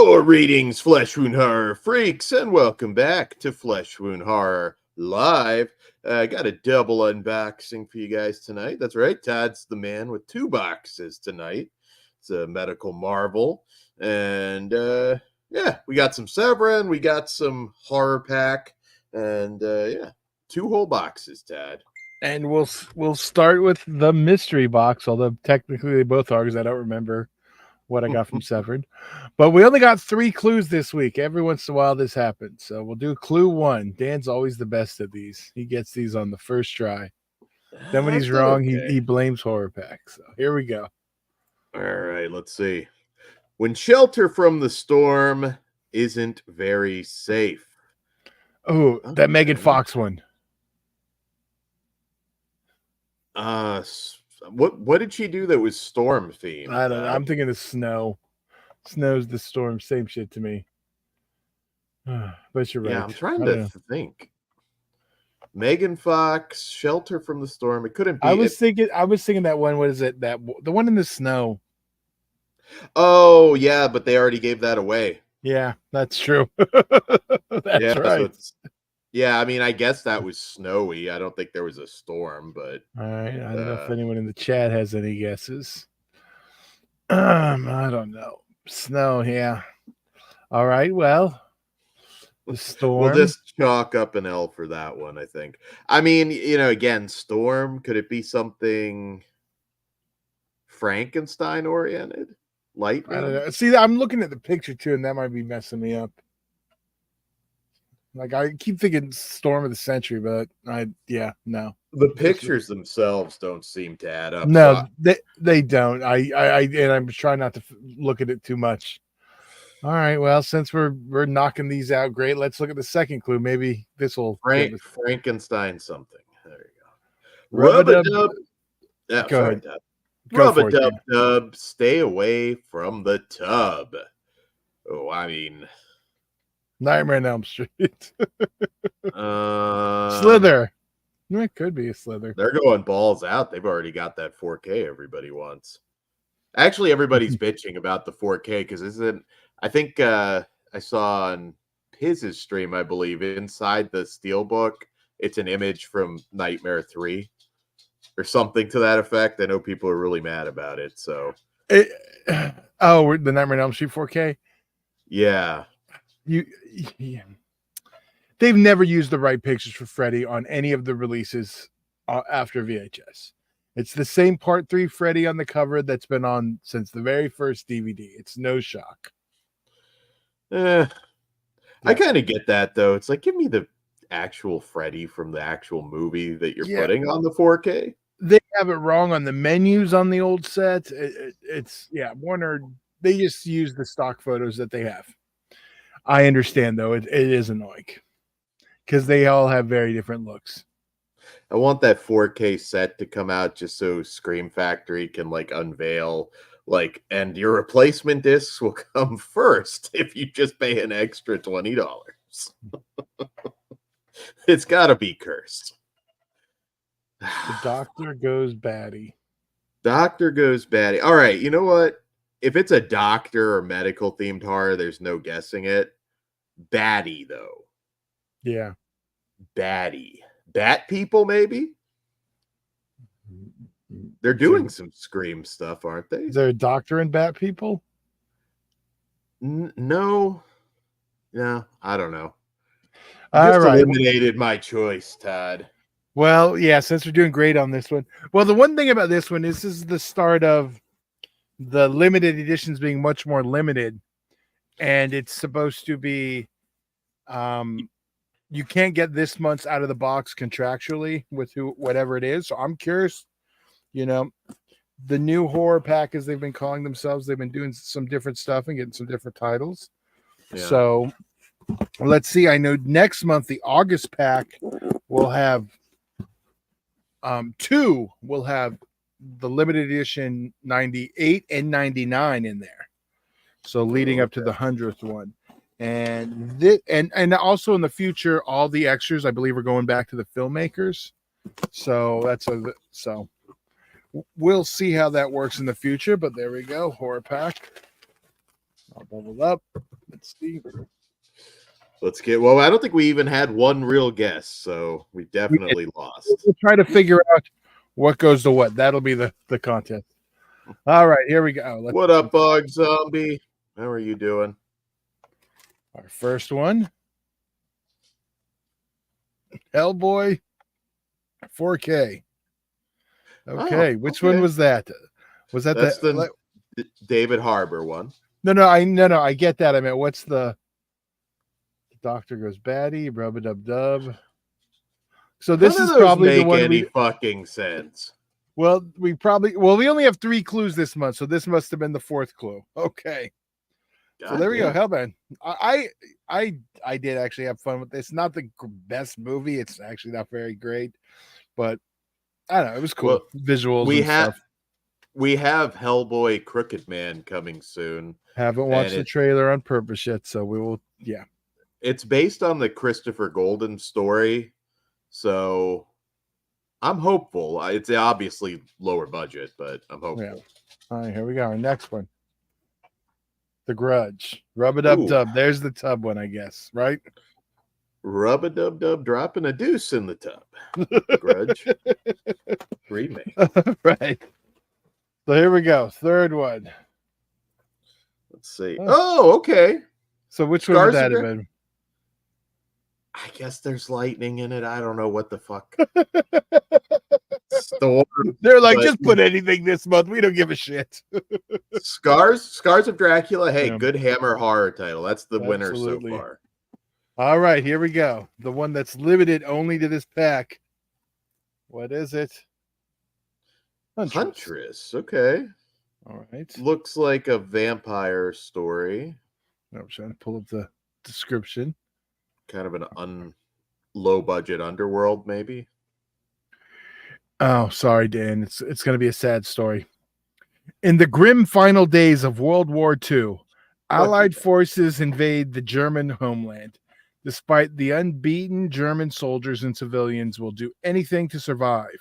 Greetings, Flesh Wound Horror freaks, and welcome back to Flesh Wound Horror Live. I got a double unboxing for you guys tonight. That's right, Todd's the man with two boxes tonight. It's a medical marvel. And yeah, we got some Severin, we got some Horrorpack, and yeah, two whole boxes, Todd. And we'll start with the mystery box, although technically they both are because I don't remember what I got from Severin. But we only got 3 clues this week. Every once in a while this happens. So we'll do clue 1. Dan's always the best at these. He gets these on the first try. Then when he's wrong, he blames Horrorpack. So here we go. All right, let's see. When shelter from the storm isn't very safe. Oh, that Megan Fox one. What did she do that was storm themed? I don't know. I'm thinking of snow. Snow's the storm. Same shit to me. But you're right. Yeah, I'm trying to think. Megan Fox, Shelter from the Storm. It couldn't be. I was thinking that one. What is it? The one in the snow. Oh yeah, but they already gave that away. Yeah, that's true. That's right. So yeah, I mean, I guess that was snowy. I don't think there was a storm, but all right. I don't know if anyone in the chat has any guesses. I don't know. Snow, yeah. All right, well, the storm. We'll just chalk up an L for that one, I think. I mean, you know, again, storm. Could it be something Frankenstein oriented? Lightning? I don't know. See, I'm looking at the picture too, and that might be messing me up. Like I keep thinking Storm of the Century, but no. The pictures themselves don't seem to add up. No, they don't. I'm trying not to look at it too much. All right, well, since we're knocking these out, great. Let's look at the second clue. Maybe this will Frankenstein something. There you go. Rub-a-dub. Yeah, go ahead. Rub-a-dub-dub. Stay away from the tub. Oh, I mean, Nightmare on Elm Street. Slither. It could be a Slither. They're going balls out. They've already got that 4K everybody wants. Actually, everybody's bitching about the 4K because I think I saw on his stream, I believe, inside the Steelbook, it's an image from Nightmare 3 or something to that effect. I know people are really mad about it. So, the Nightmare on Elm Street 4K? Yeah. They've never used the right pictures for Freddy on any of the releases after VHS. It's the same Part 3 Freddy on the cover that's been on since the very first DVD. It's no shock. I kind of get that, though. It's like, give me the actual Freddy from the actual movie that you're putting on the 4K. They have it wrong on the menus on the old set. Warner, they just use the stock photos that they have. I understand, though. It is annoying because they all have very different looks. I want that 4K set to come out just so Scream Factory can unveil and your replacement discs will come first if you just pay an extra $20. It's got to be cursed. The Doctor Goes Batty. Doctor Goes Batty. All right, you know what? If it's a doctor or medical themed horror, there's no guessing it. Batty, though. Yeah. Batty. Bat people, maybe? They're doing some Scream stuff, aren't they? Is there a doctor in Bat people? No. No, I don't know. Eliminated my choice, Todd. Well, yeah, since we're doing great on this one. Well, the one thing about this one is this is the start of the limited editions being much more limited, and it's supposed to be you can't get this month's out of the box contractually with whatever it is. So I'm curious, the new Horrorpack, as they've been calling themselves, they've been doing some different stuff and getting some different titles. Yeah. So let's see. I know next month the August pack will have 2 will have the limited edition 98 and 99 in there. So leading up to the 100th one. And also in the future, all the extras, I believe, are going back to the filmmakers. So so we'll see how that works in the future. But there we go, Horrorpack. I'll bubble up. Let's see. Let's get. Well, I don't think we even had one real guess, so we definitely lost. We'll try to figure out what goes to what. That'll be the contest. All right, here we go. What up, Bug Zombie? How are you doing? Our first one, Hellboy, 4K. Okay, which one was that? Was that That's the David Harbour one? No, I get that. I mean, what's the doctor goes baddie, rub a dub dub. So this is probably the one. Make any fucking sense? Well, we only have 3 clues this month, so this must have been the 4th clue. Okay. God so there we go, Hellboy. I did actually have fun with this. Not the best movie. It's actually not very great, but I don't know. It was cool. Well, visuals. We have Hellboy Crooked Man coming soon. Haven't watched the trailer on purpose yet, so we will. Yeah. It's based on the Christopher Golden story, so I'm hopeful. It's obviously lower budget, but I'm hopeful. Yeah. All right, here we go. Our next one. The Grudge. Rub-a-dub-dub. There's the tub one, I guess, right? Rub-a-dub-dub dropping a deuce in the tub. Grudge. Remake. Right. So here we go. Third one. Let's see. Oh, okay. So which one would that have been? I guess there's lightning in it. I don't know what the fuck. Storm. They're like, just put anything this month. We don't give a shit. Scars of Dracula. Hey, good Hammer horror title. That's the winner so far. All right, here we go. The one that's limited only to this pack. What is it? Huntress. Okay. All right. Looks like a vampire story. I'm trying to pull up the description. Kind of an low budget underworld, maybe. Oh, sorry, Dan. It's going to be a sad story. In the grim final days of World War II, Allied forces invade the German homeland. Despite the unbeaten German soldiers and civilians will do anything to survive.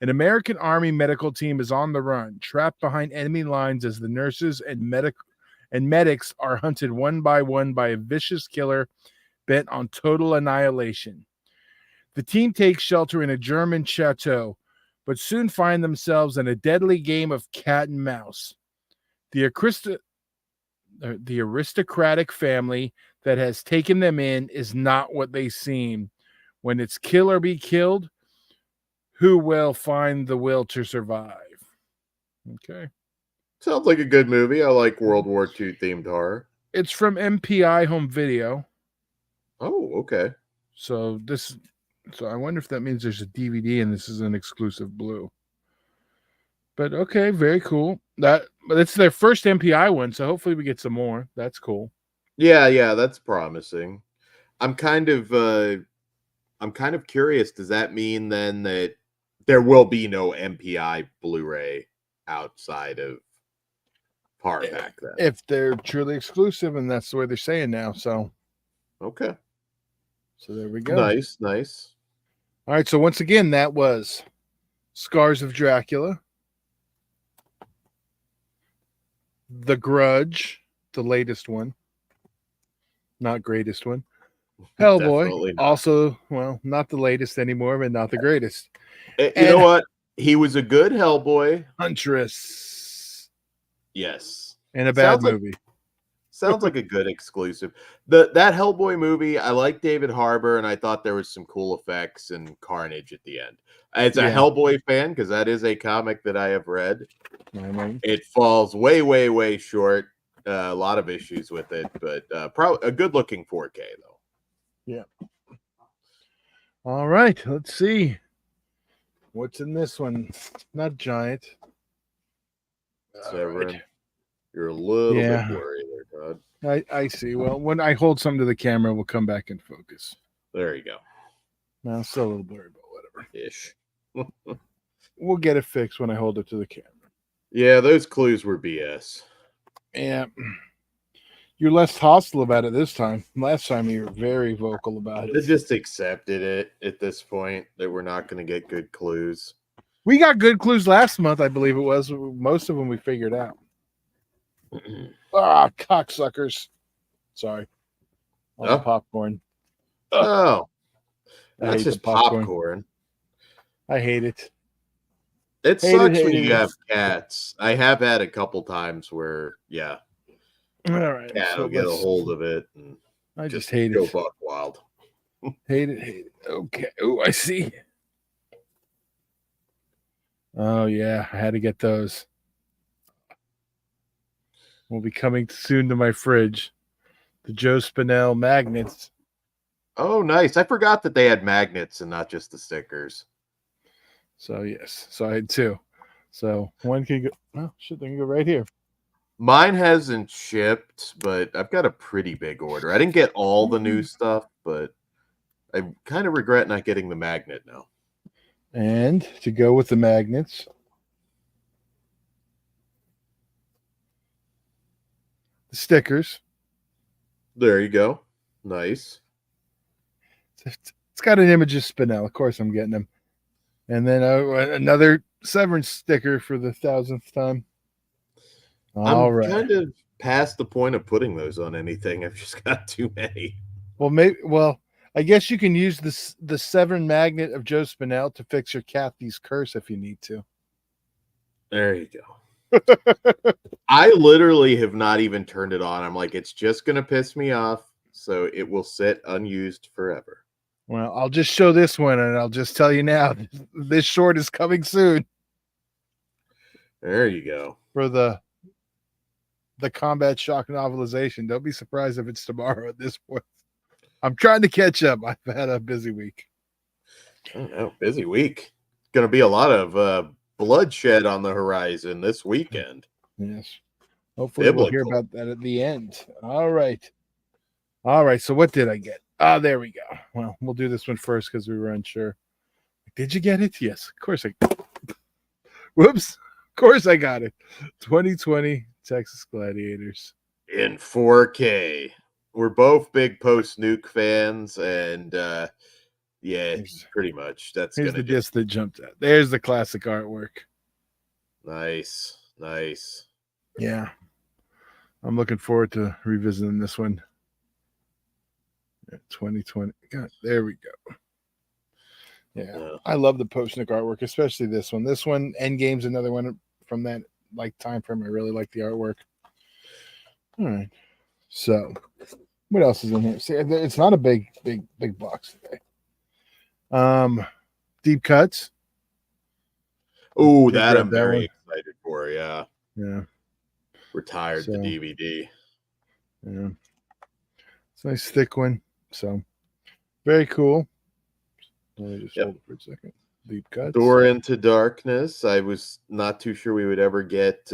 An American Army medical team is on the run, trapped behind enemy lines as the nurses and medics are hunted one by one by a vicious killer bent on total annihilation. The team takes shelter in a German chateau, but soon find themselves in a deadly game of cat and mouse. The aristocratic family that has taken them in is not what they seem. When it's kill or be killed, who will find the will to survive? Okay. Sounds like a good movie. I like World War II themed horror. It's from MPI Home Video. Oh, okay. So I wonder if that means there's a DVD and this is an exclusive Blue. But okay, very cool. But it's their first MPI one, so hopefully we get some more. That's cool. Yeah, that's promising. I'm kind of curious. Does that mean then that there will be no MPI Blu-ray outside of Horrorpack then? If they're truly exclusive, and that's the way they're saying now. So okay. So there we go. Nice. All right. So once again, that was Scars of Dracula, The Grudge, the latest one, not greatest one. Hellboy, also, well, not the latest anymore, but not the greatest. You know what? He was a good Hellboy. Huntress. Yes. And a bad movie. Sounds like a good exclusive. That Hellboy movie, I like David Harbour, and I thought there was some cool effects and carnage at the end. As a Hellboy fan, because that is a comic that I have read, it falls way, way, way short. A lot of issues with it, but probably a good-looking 4K, though. Yeah. All right, let's see. What's in this one? Not giant. Severin. Right. You're a little bit blurry there, Todd. I see. Well, when I hold something to the camera, we'll come back in focus. There you go. Now, still a little blurry, but whatever. Ish. We'll get it fixed when I hold it to the camera. Yeah, those clues were BS. Yeah. You're less hostile about it this time. Last time you were very vocal about it. They just accepted it at this point that we're not going to get good clues. We got good clues last month, I believe it was. Most of them we figured out. Ah, cocksuckers. Sorry. All the Oh, popcorn. Ugh, oh, I that's hate the just popcorn. popcorn. I hate it. It Hate it, sucks when hate you it. have cats. I have had a couple times where, yeah, All right. cat So will get a let's. hold of it and I just just hate go it. buck wild. Hate it, hate it. Okay. Oh, I see. Oh, yeah. I had to get those. Will be coming soon to my fridge. The Joe Spinell magnets. Oh, nice. I forgot that they had magnets and not just the stickers. So, yes. So I had two. So one can go. Oh, shit. They can go right here. Mine hasn't shipped, but I've got a pretty big order. I didn't get all the new stuff, but I kind of regret not getting the magnet now. And to go with the magnets, the stickers. There you go. Nice. It's got an image of Spinell. Of course, I'm getting them. And then another Severin sticker for the 1,000th time. All I'm right. kind of past the point of putting those on anything. I've just got too many. Well, I guess you can use the Severin magnet of Joe Spinell to fix your Kathy's curse if you need to. There you go. I literally have not even turned it on. I'm like, it's just going to piss me off. So it will sit unused forever. Well, I'll just show this one and I'll just tell you now this short is coming soon There you go. for the Combat Shock novelization. Don't be surprised if it's tomorrow at this point. I'm trying to catch up. I've had a busy week. I don't know. Busy week. Going to be a lot of bloodshed on the horizon this weekend. Yes. Hopefully we'll hear about that at the end. All right. So what did I get? Ah, there we go. Well, we'll do this one first because we were unsure. Did you get it? Yes, of course I. Whoops. Of course I got it. 2020 Texas Gladiators in 4K. We're both big post nuke fans, and yeah, pretty much. Here's the disc that jumped out. There's the classic artwork. Nice. Yeah, I'm looking forward to revisiting this one. 2020. God, there we go. Yeah, I love the post nuke artwork, especially this one. This one, Endgame's another one from that time frame. I really like the artwork. All right. So, what else is in here? See, it's not a big box today. Deep cuts. Oh, that I'm very excited for. Yeah. Retired the DVD. Yeah. It's a nice thick one. So, very cool. Let me just hold it for a second. Deep cuts. Door into Darkness. I was not too sure we would ever get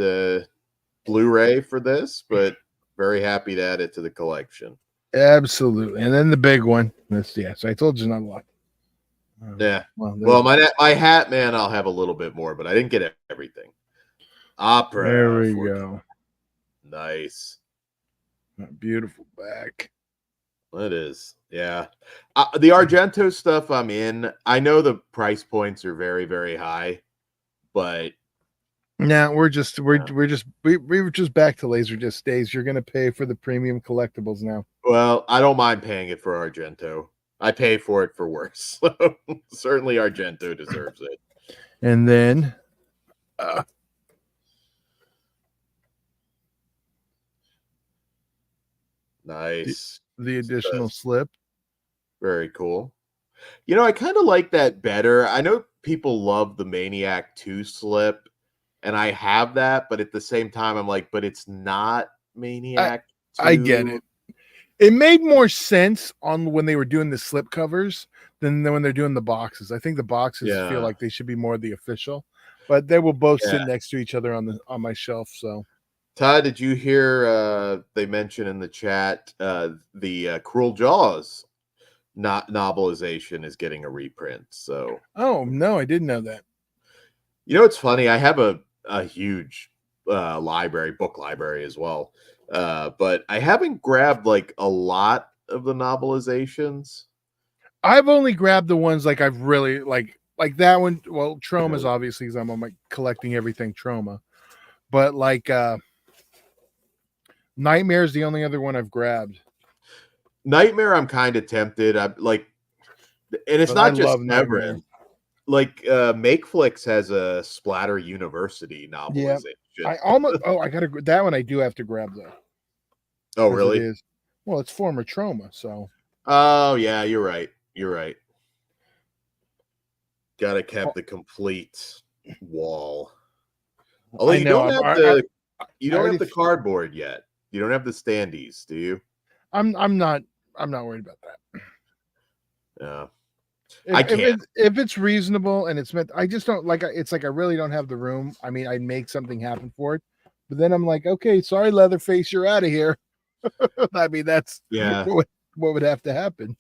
Blu-ray for this, but very happy to add it to the collection. Absolutely. And then the big one. So I told you not a lot. Yeah. Well, my Hat Man, I'll have a little bit more, but I didn't get everything. Opera. There we go. Nice. Beautiful back. It is. Yeah. The Argento stuff I'm in. I know the price points are very, very high, but now we're just back to Laserdisc days. You're going to pay for the premium collectibles now. Well, I don't mind paying it for Argento. I pay for it for worse. So certainly Argento deserves it. And then nice. The additional slip. Very cool. You know, I kind of like that better. I know people love the Maniac 2 slip, and I have that, but at the same time, I'm like, but it's not Maniac 2. I get it. It made more sense on when they were doing the slip covers than when they're doing the boxes. I think the boxes feel like they should be more the official, but they will both sit next to each other on my shelf. So, Todd, did you hear they mention in the chat the Cruel Jaws novelization is getting a reprint? So, oh no, I didn't know that. You know, it's funny. I have a huge book library as well. But I haven't grabbed like a lot of the novelizations. I've only grabbed the ones like I've really like that one. Well, Troma's obviously because I'm on my collecting everything Troma, but like Nightmare is the only other one I've grabbed. Nightmare, I'm kind of tempted. I'm like, and it's But I not just love Nightmare. Severin. Like, MakeFlix has a Splatter University Yeah. novelization. I almost I gotta that one I do have to grab though. Oh, 'Cause really? it is. Well, it's former trauma, so Oh, yeah, you're right. You're right. Gotta kept the complete wall. Although I you know don't have I the you I don't already have the cardboard yet. You don't have the standees, do you? I'm not worried about that. Yeah. If, I can't. if it's reasonable and it's meant, I just don't like. It's like I really don't have the room. I mean, I'd make something happen for it, but then I'm like, okay, sorry, Leatherface, you're out of here. I mean, that's Yeah. what would have to happen.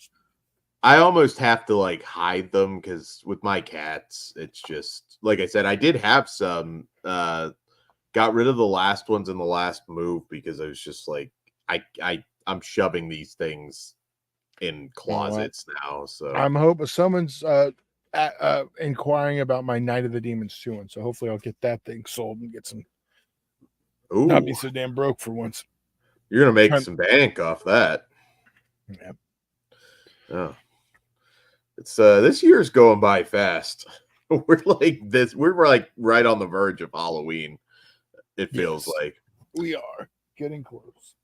I almost have to like hide them because with my cats, it's just like I said, I did have some got rid of the last ones in the last move because I was just like I'm shoving these things in closets now. So I'm hoping someone's inquiring about my Night of the Demons 2 one, so hopefully I'll get that thing sold and get some. Not be ooh, so damn broke for once. you're gonna make some bank off that. Yeah. Oh. It's this year's going by fast. We're like right on the verge of Halloween. It feels like we are getting close.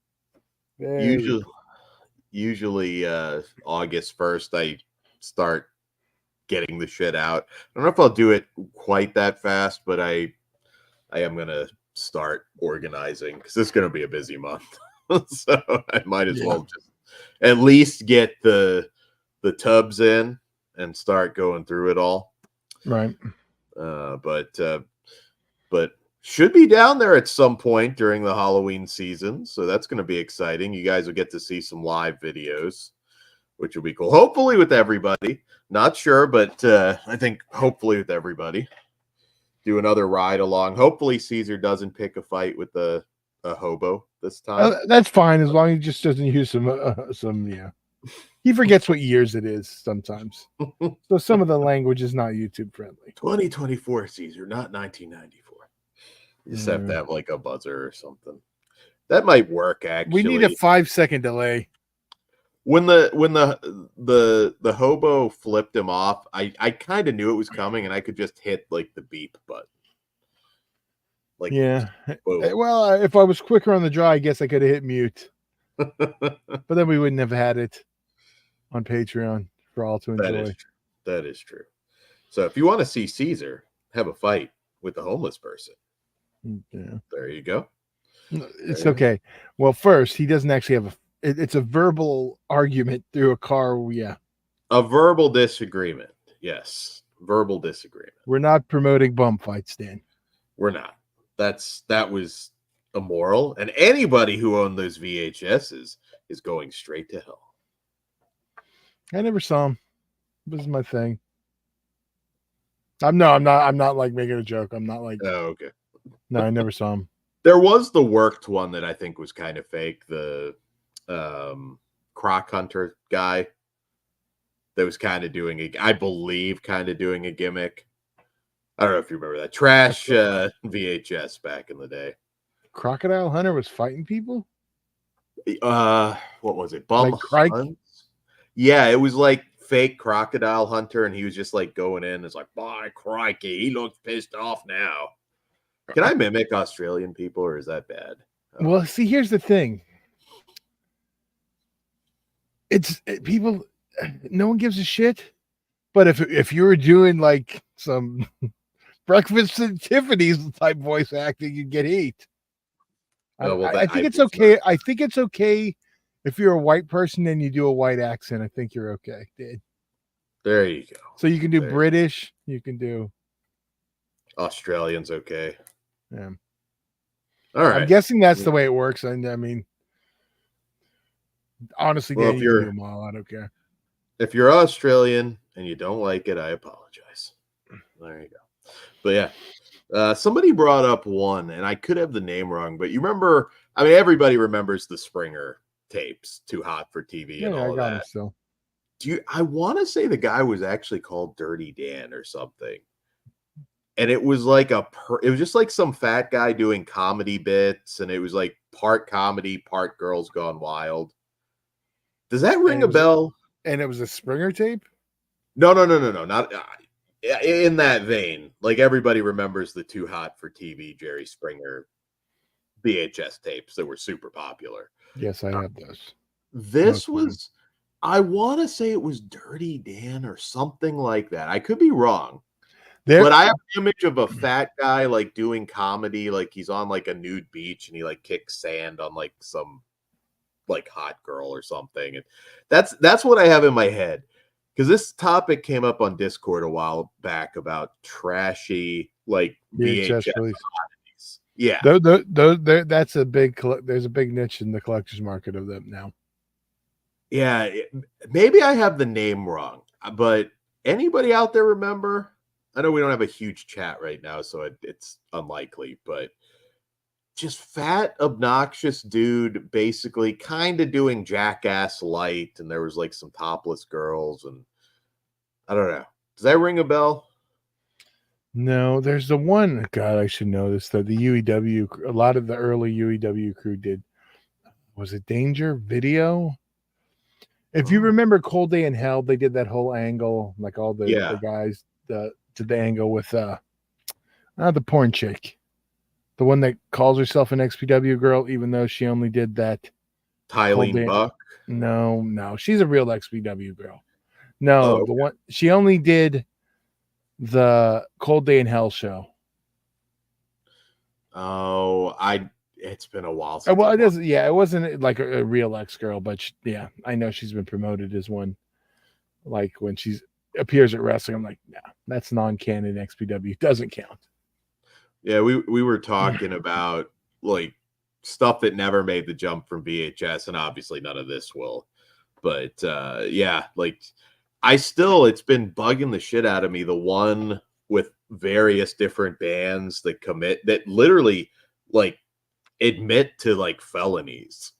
Usually August 1st I start getting the shit out. I don't know if I'll do it quite that fast, but I am gonna start organizing because this is gonna be a busy month. So I might as well just at least get the tubs in and start going through it all. Right. But should be down there at some point during the Halloween season. So that's going to be exciting. You guys will get to see some live videos, which will be cool. Hopefully with everybody. Not sure, but I think hopefully with everybody. Do another ride along. Hopefully Caesar doesn't pick a fight with a hobo this time. That's fine as long as he just doesn't use some yeah. He forgets what years it is sometimes. So some of the language is not YouTube friendly. 2024 Caesar, not 1994. You just have to have like a buzzer or something. That might work actually. We need a 5-second delay. When the hobo flipped him off, I kind of knew it was coming and I could just hit like the beep button. Like yeah. boom. Well, if I was quicker on the draw, I guess I could have hit mute. But then we wouldn't have had it on Patreon for all to enjoy. That is true. So if you want to see Caesar have a fight with the homeless person, there you go. It's okay. Well, first, he doesn't actually have it's a verbal argument through a car. Yeah. A verbal disagreement. Yes. Verbal disagreement. We're not promoting bum fights, Dan. We're not. That was immoral. And anybody who owned those VHSs is going straight to hell. I never saw him. This is my thing. I'm not like making a joke. I'm not like, oh, okay. No, I never saw him. There was the worked one that I think was kind of fake. The Croc Hunter guy that was kind of doing doing a gimmick. I don't know if you remember that trash VHS back in the day. Crocodile Hunter was fighting people. What was it? Bum like Hunt? Yeah, it was like fake Crocodile Hunter, and he was just like going in. It's like, by crikey, he looks pissed off now. Can I mimic Australian people, or is that bad? Well, see, here's the thing. People, no one gives a shit. But if you were doing like some Breakfast at Tiffany's type voice acting, you get heat. I think it's okay. I think it's okay if you're a white person and you do a white accent. I think you're okay, dude. There you go. So you can do British. You can do Australian's okay. Yeah. All right. I'm guessing that's the way it works. And I mean, honestly, Dan, you can do them all. I don't care. If you're Australian and you don't like it, I apologize. There you go. But yeah, somebody brought up one, and I could have the name wrong, but you remember? I mean, everybody remembers the Springer tapes, Too Hot for TV, and all that. Still. I want to say the guy was actually called Dirty Dan or something, and it was like it was just like some fat guy doing comedy bits, and it was like part comedy, part Girls Gone Wild. Does that ring it a was bell? and it was a Springer tape? No, not in that vein. Like everybody remembers the Too Hot for TV Jerry Springer VHS tapes that were super popular. Yes, I Uh, have those. this Most of them. was, I want to say it was Dirty Dan or something like that. I could be wrong, There but I have an image of a fat guy like doing comedy, like he's on like a nude beach and he like kicks sand on like some like hot girl or something. And that's what I have in my head. Because this topic came up on Discord a while back about trashy like VHS VHS release. oddities. Yeah. That's a big there's a big niche in the collector's market of them now. Yeah. Maybe I have the name wrong, but anybody out there remember? I know we don't have a huge chat right now, so it's unlikely, but just fat, obnoxious dude, basically kind of doing Jackass light, and there was like some topless girls, and I don't know. Does that ring a bell? No, there's the one. God, I should know this. The UEW, a lot of the early UEW crew did. Was it Danger Video? If you Oh, remember Cold Day in Hell, they did that whole angle, like all the yeah, guys did the angle with the porn chick, the one that calls herself an XPW girl, even though she only did that Cold Tylene Day. Buck. No, she's a real XPW girl. Oh, No, okay. the one she only did the Cold Day in Hell show. Oh, it's been a while since Well, I it watched. doesn't. Yeah, it wasn't like a real ex girl, but yeah, I know she's been promoted as one. Like when she's appears at wrestling, I'm like, nah, that's non-canon XPW. Doesn't count. Yeah, we were talking about like stuff that never made the jump from VHS, and obviously none of this will. But yeah, like it's been bugging the shit out of me. The one with various different bands that commit that literally like admit to like felonies,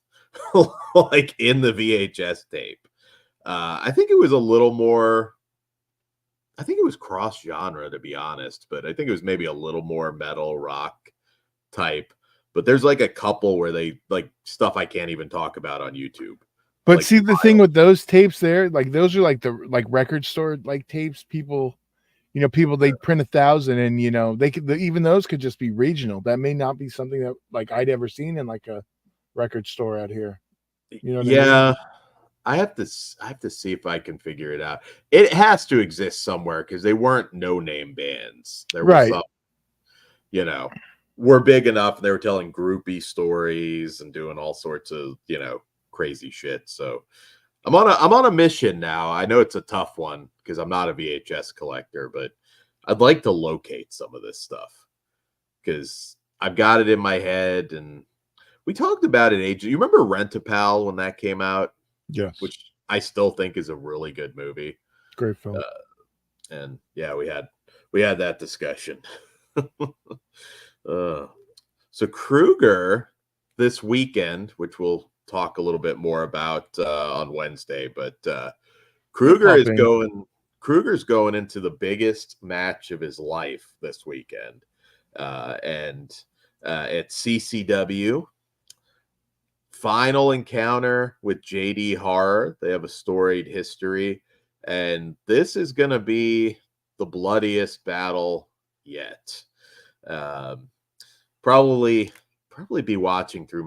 like in the VHS tape. I think it was a little more. I think it was cross genre to be honest, but I think it was maybe a little more metal rock type. But there's like a couple where they like stuff I can't even talk about on YouTube. But Like see, the thing with those tapes, there, like those are like the record store like tapes. People, people they print 1,000, and they could even those could just be regional. That may not be something that like I'd ever seen in like a record store out here. You know what I mean? yeah, I have to see if I can figure it out. It has to exist somewhere because they weren't no name bands. There was Right. some, you know, were big enough. They were telling groupie stories and doing all sorts of, crazy shit. So I'm on a mission now. I know it's a tough one because I'm not a VHS collector, but I'd like to locate some of this stuff because I've got it in my head and we talked about it ages. You remember Rent-A-Pal when that came out? Yes. Which I still think is a really good movie. Great film. And yeah, we had that discussion. So Kruger this weekend, which we'll talk a little bit more about on Wednesday, but Kruger's going into the biggest match of his life this weekend, and at CCW. Final encounter with JD Horror. They have a storied history, and this is going to be the bloodiest battle yet. Probably be watching through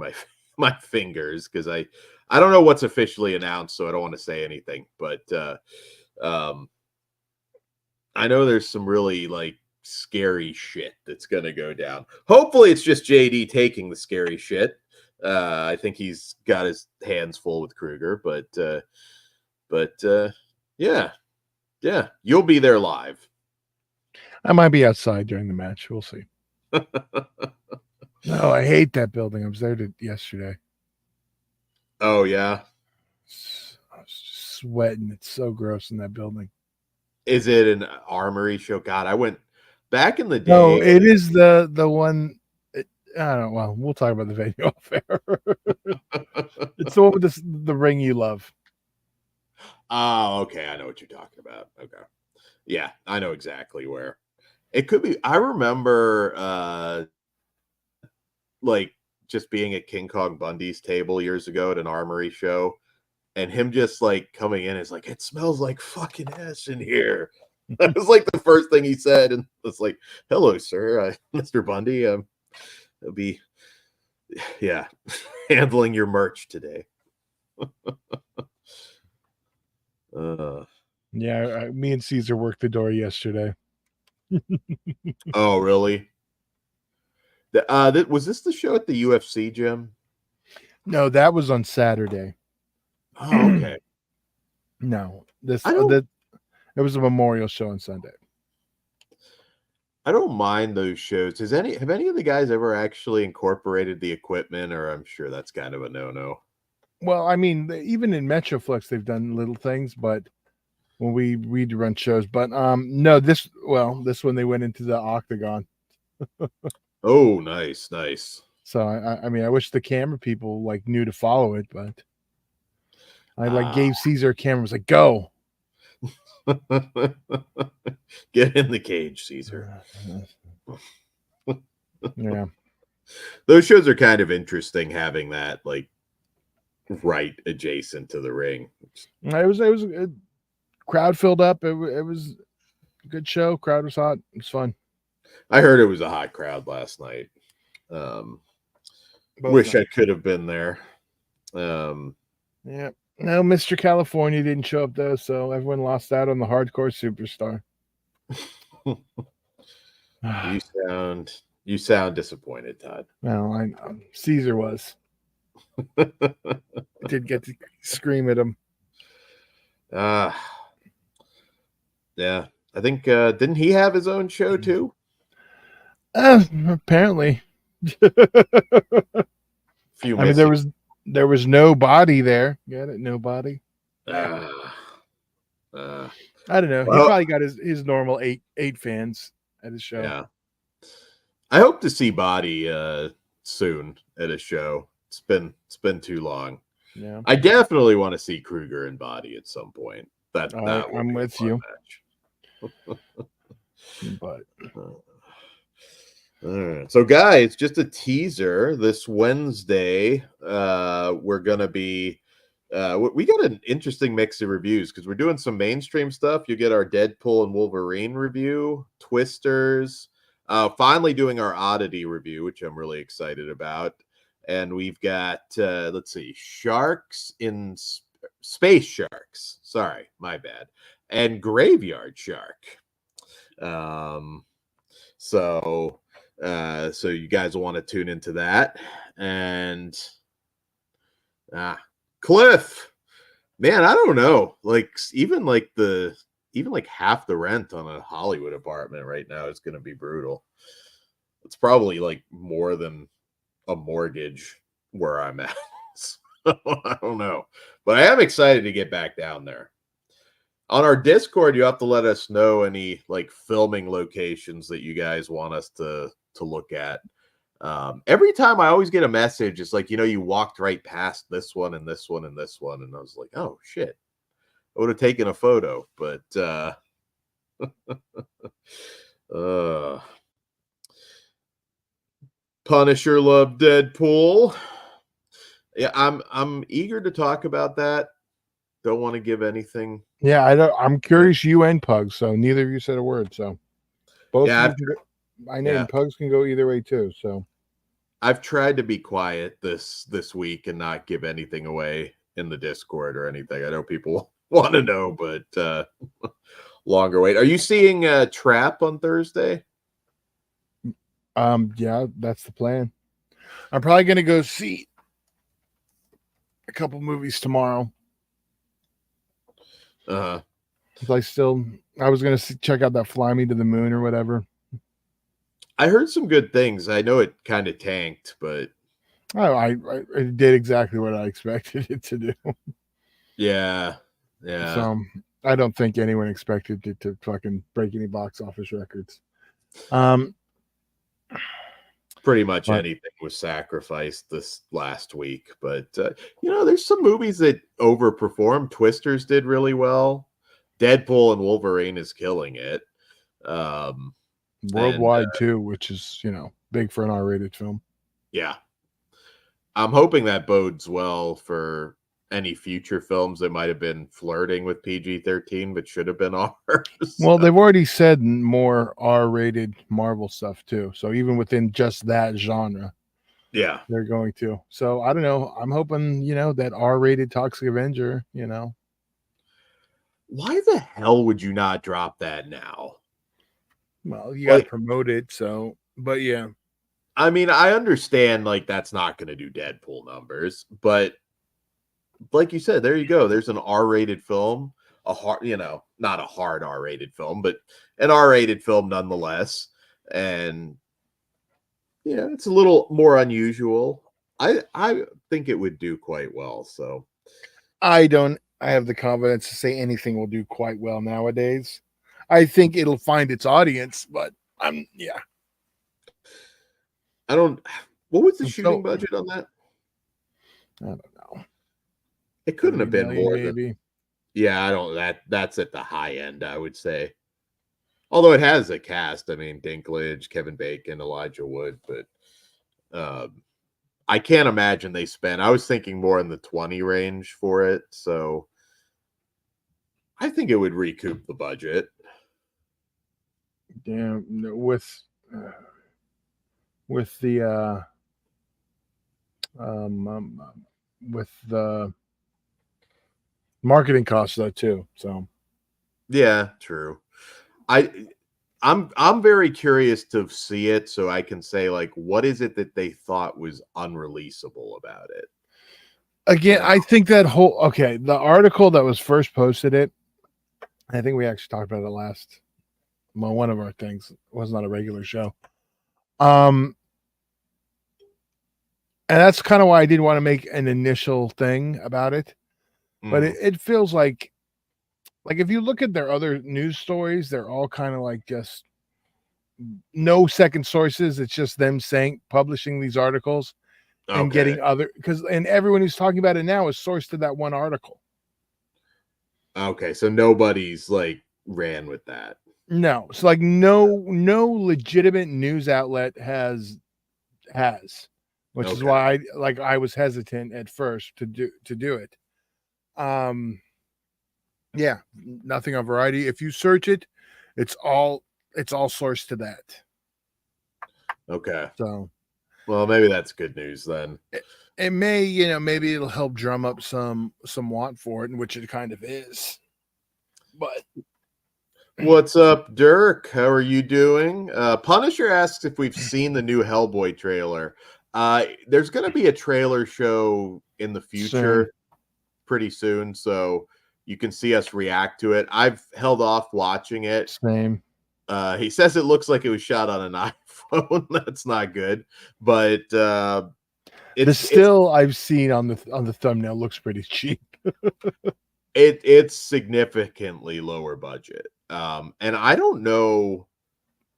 my fingers because I don't know what's officially announced, so I don't want to say anything. But I know there's some really like scary shit that's going to go down. Hopefully, it's just JD taking the scary shit. I think he's got his hands full with Kruger, but yeah, you'll be there live. I might be outside during the match. We'll see. No, I hate that building. I was there yesterday. Oh yeah, I was just sweating. It's so gross in that building. is it an armory show? God, I went back in the day. No, it is the one. I don't know. Well, we'll talk about the venue off air. It's the one with the ring you love. Oh, okay. I know what you're talking about. Okay. Yeah, I know exactly where. It could be. I remember like just being at King Kong Bundy's table years ago at an armory show, and him just like coming in is like, it smells like fucking ass in here. That was like the first thing he said, and it's like, hello, sir, Mr. Bundy. I'll be, yeah, handling your merch today. Yeah, me and Caesar worked the door yesterday. Oh, really? Was this the show at the UFC gym? No, that was on Saturday. Oh, okay. No, this I don't. it was a memorial show on Sunday. I don't mind those shows. Have any of the guys ever actually incorporated the equipment, or I'm sure that's kind of a no-no. Well, I mean, even in Metroflex, they've done little things, but when we run shows, but no, this one they went into the octagon. Oh, nice, nice. So I mean, I wish the camera people like knew to follow it, but I like gave Caesar a camera, was like, go. Get in the cage, Caesar. Yeah. Those shows are kind of interesting having that like right adjacent to the ring. It was a crowd filled up. It was a good show. Crowd was hot. It was fun. I heard it was a hot crowd last night. Wish I could have been there. Yeah. No, Mr. California didn't show up though, so everyone lost out on the hardcore superstar. You sound disappointed, Todd. Well, I know. Caesar was. I did get to scream at him. Yeah. I think didn't he have his own show too? Apparently. I mean, there was no body there. Get it? No body. I don't know. He probably got his normal eight fans at his show. Yeah. I hope to see Body soon at a show. It's been too long. Yeah. I definitely want to see Kruger and Body at some point. I'm with you. But so guys, just a teaser. This Wednesday, we're gonna be we got an interesting mix of reviews because we're doing some mainstream stuff. You get our Deadpool and Wolverine review, Twisters, finally doing our Oddity review, which I'm really excited about. And we've got let's see, Space Sharks. Sorry, my bad. And Graveyard Shark. So you guys will want to tune into that. And Cliff, man, I don't know. Like even half the rent on a Hollywood apartment right now is going to be brutal. It's probably like more than a mortgage where I'm at. So, I don't know, but I am excited to get back down there. On our Discord, you have to let us know any like filming locations that you guys want us to look at. Every time I always get a message, it's like, you walked right past this one and this one and this one. And I was like, oh shit, I would have taken a photo, but Punisher loved Deadpool. Yeah, I'm eager to talk about that. Don't want to give anything. Yeah, I'm curious. You and Pugs, so neither of you said a word. So both. Yeah, I know. Yeah. Pugs can go either way too. So I've tried to be quiet this week and not give anything away in the Discord or anything. I know people want to know, but longer wait. Are you seeing Trap on Thursday? Yeah, that's the plan. I'm probably gonna go see a couple movies tomorrow. I was gonna check out that Fly Me to the Moon or whatever. I heard some good things. I know it kind of tanked, but I did exactly what I expected it to do. Yeah. So I don't think anyone expected it to fucking break any box office records. Pretty much anything was sacrificed this last week, but there's some movies that overperformed. Twisters did really well. Deadpool and Wolverine is killing it. Worldwide too, which is big for an R-rated film. Yeah. I'm hoping that bodes well for any future films that might have been flirting with PG-13 but should have been R. Well, So, they've already said more R-rated Marvel stuff too. So even within just that genre, yeah. they're going to. So I don't know. I'm hoping, that R-rated Toxic Avenger, Why the hell would you not drop that now? well, you got to Like, promote it. So, but yeah. I mean, I understand like that's not going to do Deadpool numbers, but like you said, there you go. There's an R-rated film, not a hard R-rated film, but an R-rated film nonetheless. And it's a little more unusual. I think it would do quite well. So I have the confidence to say anything will do quite well nowadays. I think it'll find its audience, but yeah. I don't. What was the I'm shooting budget on that? I don't know. It couldn't have been more than. Maybe. Yeah, I don't. That's at the high end, I would say. Although it has a cast, I mean, Dinklage, Kevin Bacon, Elijah Wood, but I can't imagine they spent. I was thinking more in the 20 range for it, so I think it would recoup the budget. Damn, with the with the marketing costs though too. So Yeah, true. I'm very curious to see it so I can say like what is it that they thought was unreleasable about it. again, I think that the article that was first posted I think we actually talked about it one of our things. It was not a regular show. And that's kind of why I did want to make an initial thing about it. But it feels like if you look at their other news stories, they're all kind of like just no second sources. It's just them publishing these articles and getting and everyone who's talking about it now is sourced to that one article. Okay, so nobody's like ran with that. No, it's like no legitimate news outlet has, which is why I was hesitant at first to do it. Yeah, nothing on Variety. If you search it, it's all sourced to that. Okay. So, well, maybe that's good news then. It may, maybe it'll help drum up some want for it, in which it kind of is. But what's up, Dirk? How are you doing? Punisher asks if we've seen the new Hellboy trailer. There's going to be a trailer show in the future pretty soon, so you can see us react to it. I've held off watching it. Same. He says it looks like it was shot on an iPhone. That's not good, but I've seen on the thumbnail looks pretty cheap. It's significantly lower budget, and I don't know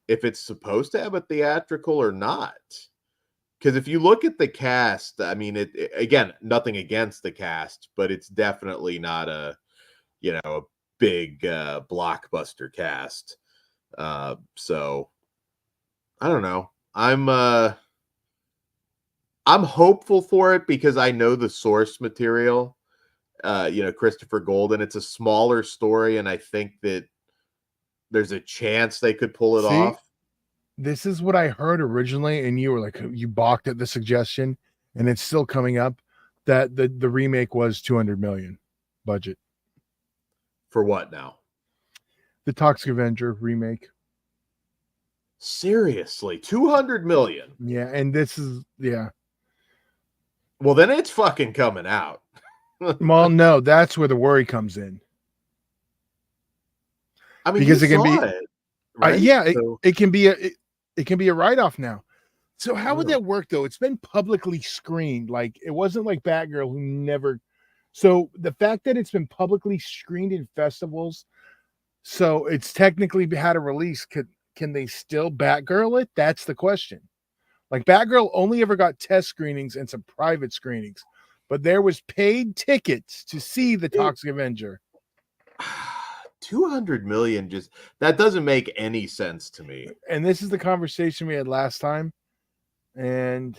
if it's supposed to have a theatrical or not. Because if you look at the cast, I mean, again, nothing against the cast, but it's definitely not a big blockbuster cast. So I don't know. I'm hopeful for it because I know the source material. Christopher Golden. It's a smaller story, and I think that there's a chance they could pull it off. This is what I heard originally, and you were like, you balked at the suggestion, and it's still coming up that the remake was 200 million budget. For what now? The Toxic Avenger remake. Seriously, 200 million. Yeah, and this is Well, then it's fucking coming out. Well, no, that's where the worry comes in. I mean, because it can be it, right? It can be a write-off now. So how would that work though? It's been publicly screened. Like it wasn't like Batgirl who never. So the fact that it's been publicly screened in festivals, so it's technically had a release. Can they still Batgirl it? That's the question. Like Batgirl only ever got test screenings and some private screenings, but there was paid tickets to see the Toxic Avenger. 200 million, just that doesn't make any sense to me. And this is the conversation we had last time. And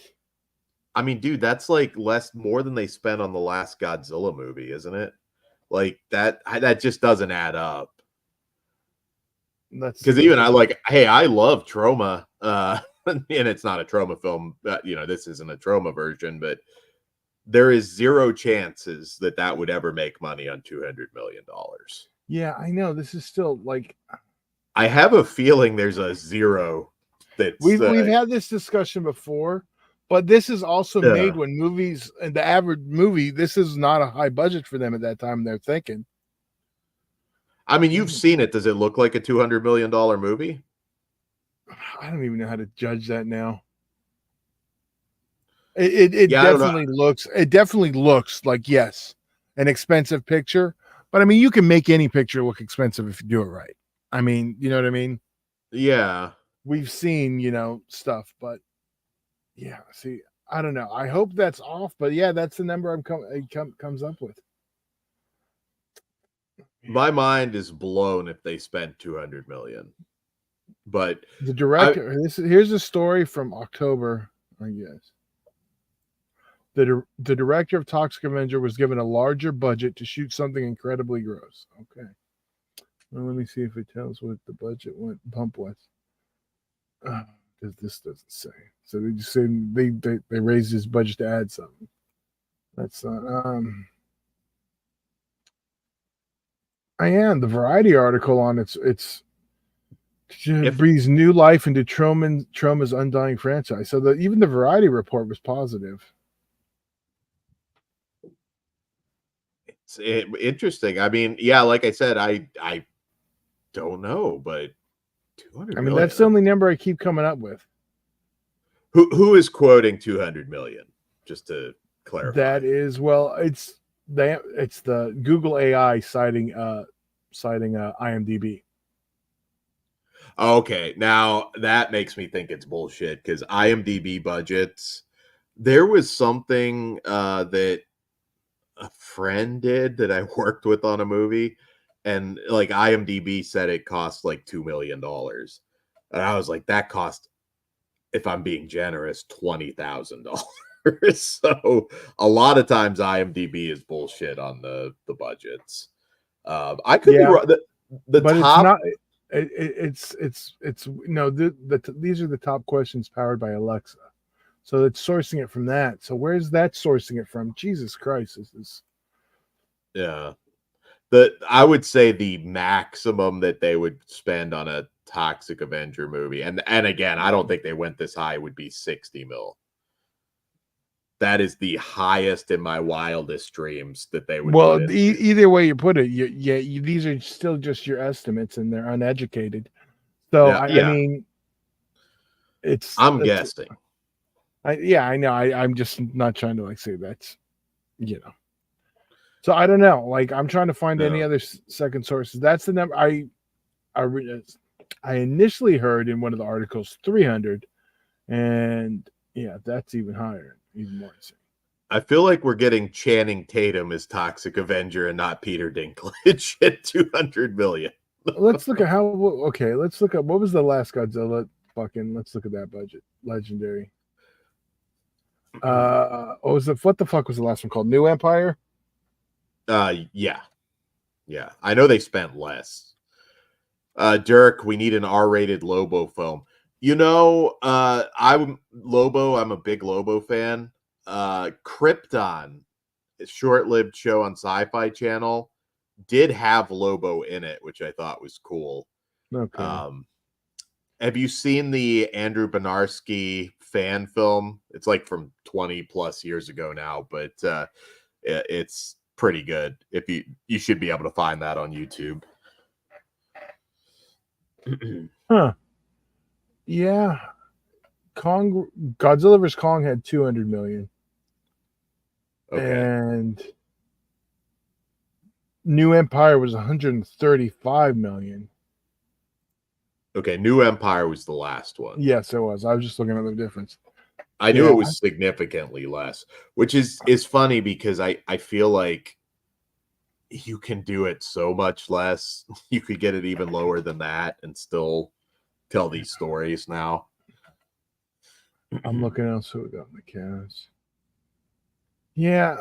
I mean, dude, that's like more than they spent on the last Godzilla movie, isn't it? Like that just doesn't add up. That's Because even I love Trauma, and it's not a Trauma film. This isn't a Trauma version, but there is zero chances that would ever make money on $200 million. Yeah, I know. This is still like, I have a feeling there's a zero. we've had this discussion before, but this is also made when movies and the average movie, this is not a high budget for them at that time. They're thinking. I mean, you've seen it. Does it look like a $200 million movie? I don't even know how to judge that now. It definitely looks like, yes, an expensive picture, but I mean, you can make any picture look expensive if you do it right. I mean, you know what I mean? Yeah. We've seen, stuff, but yeah, see, I don't know. I hope that's off, but yeah, that's the number comes up with. My mind is blown if they spent 200 million. But the director, here's a story from October, I guess. The director of Toxic Avenger was given a larger budget to shoot something incredibly gross. Okay. Well, let me see if it tells what the budget bump was. This doesn't say. So they just say they raised his budget to add something. That's not. I am the Variety article on it's breathes new life into Trauma's undying franchise. So even the Variety report was positive. It's interesting. I mean, yeah, like I said, I don't know, but 200 million. That's the only number I keep coming up with. Who is quoting 200 million? Just to clarify. That is, it's the Google AI citing IMDb. Okay, now that makes me think it's bullshit because IMDb budgets. There was something that a friend did that I worked with on a movie, and like IMDb said it cost like $2 million, and I was like, that cost, if I'm being generous, $20,000. So a lot of times IMDb is bullshit on the budgets. I could be wrong. The but top. It's no. These are the top questions powered by Alexa, so it's sourcing it from that. So where's that sourcing it from? Jesus Christ, this is. Yeah, I would say the maximum that they would spend on a Toxic Avenger movie, and again, I don't think they went this high, would be 60 mil. That is the highest in my wildest dreams that they would. Well, either way you put it, these are still just your estimates, and they're uneducated. So I mean, I'm guessing. I know. I'm just not trying to say that's, So I don't know. I'm trying to find any other second sources. That's the number I initially heard in one of the articles, 300, and yeah, that's even higher, even more insane. I feel like we're getting Channing Tatum as Toxic Avenger and not Peter Dinklage at 200 million. Let's look at let's look at what was the last Godzilla let's look at that budget. Legendary. What the fuck was the last one called? New Empire? Yeah. I know they spent less. Dirk, we need an R-rated Lobo film. I'm a big Lobo fan. Krypton, a short-lived show on Sci-Fi Channel, did have Lobo in it, which I thought was cool. Okay. Have you seen the Andrew Benarski fan film? It's from 20 plus years ago now, but it's pretty good. If you should be able to find that on YouTube. Huh. Yeah. Godzilla vs. Kong had 200 million. Okay. And New Empire was 135 million. Okay, New Empire was the last one. Yes, it was. I was just looking at the difference. I knew it was significantly less, which is funny because I feel like you can do it so much less. You could get it even lower than that and still tell these stories now. I'm looking else who we got in the cast. Yeah,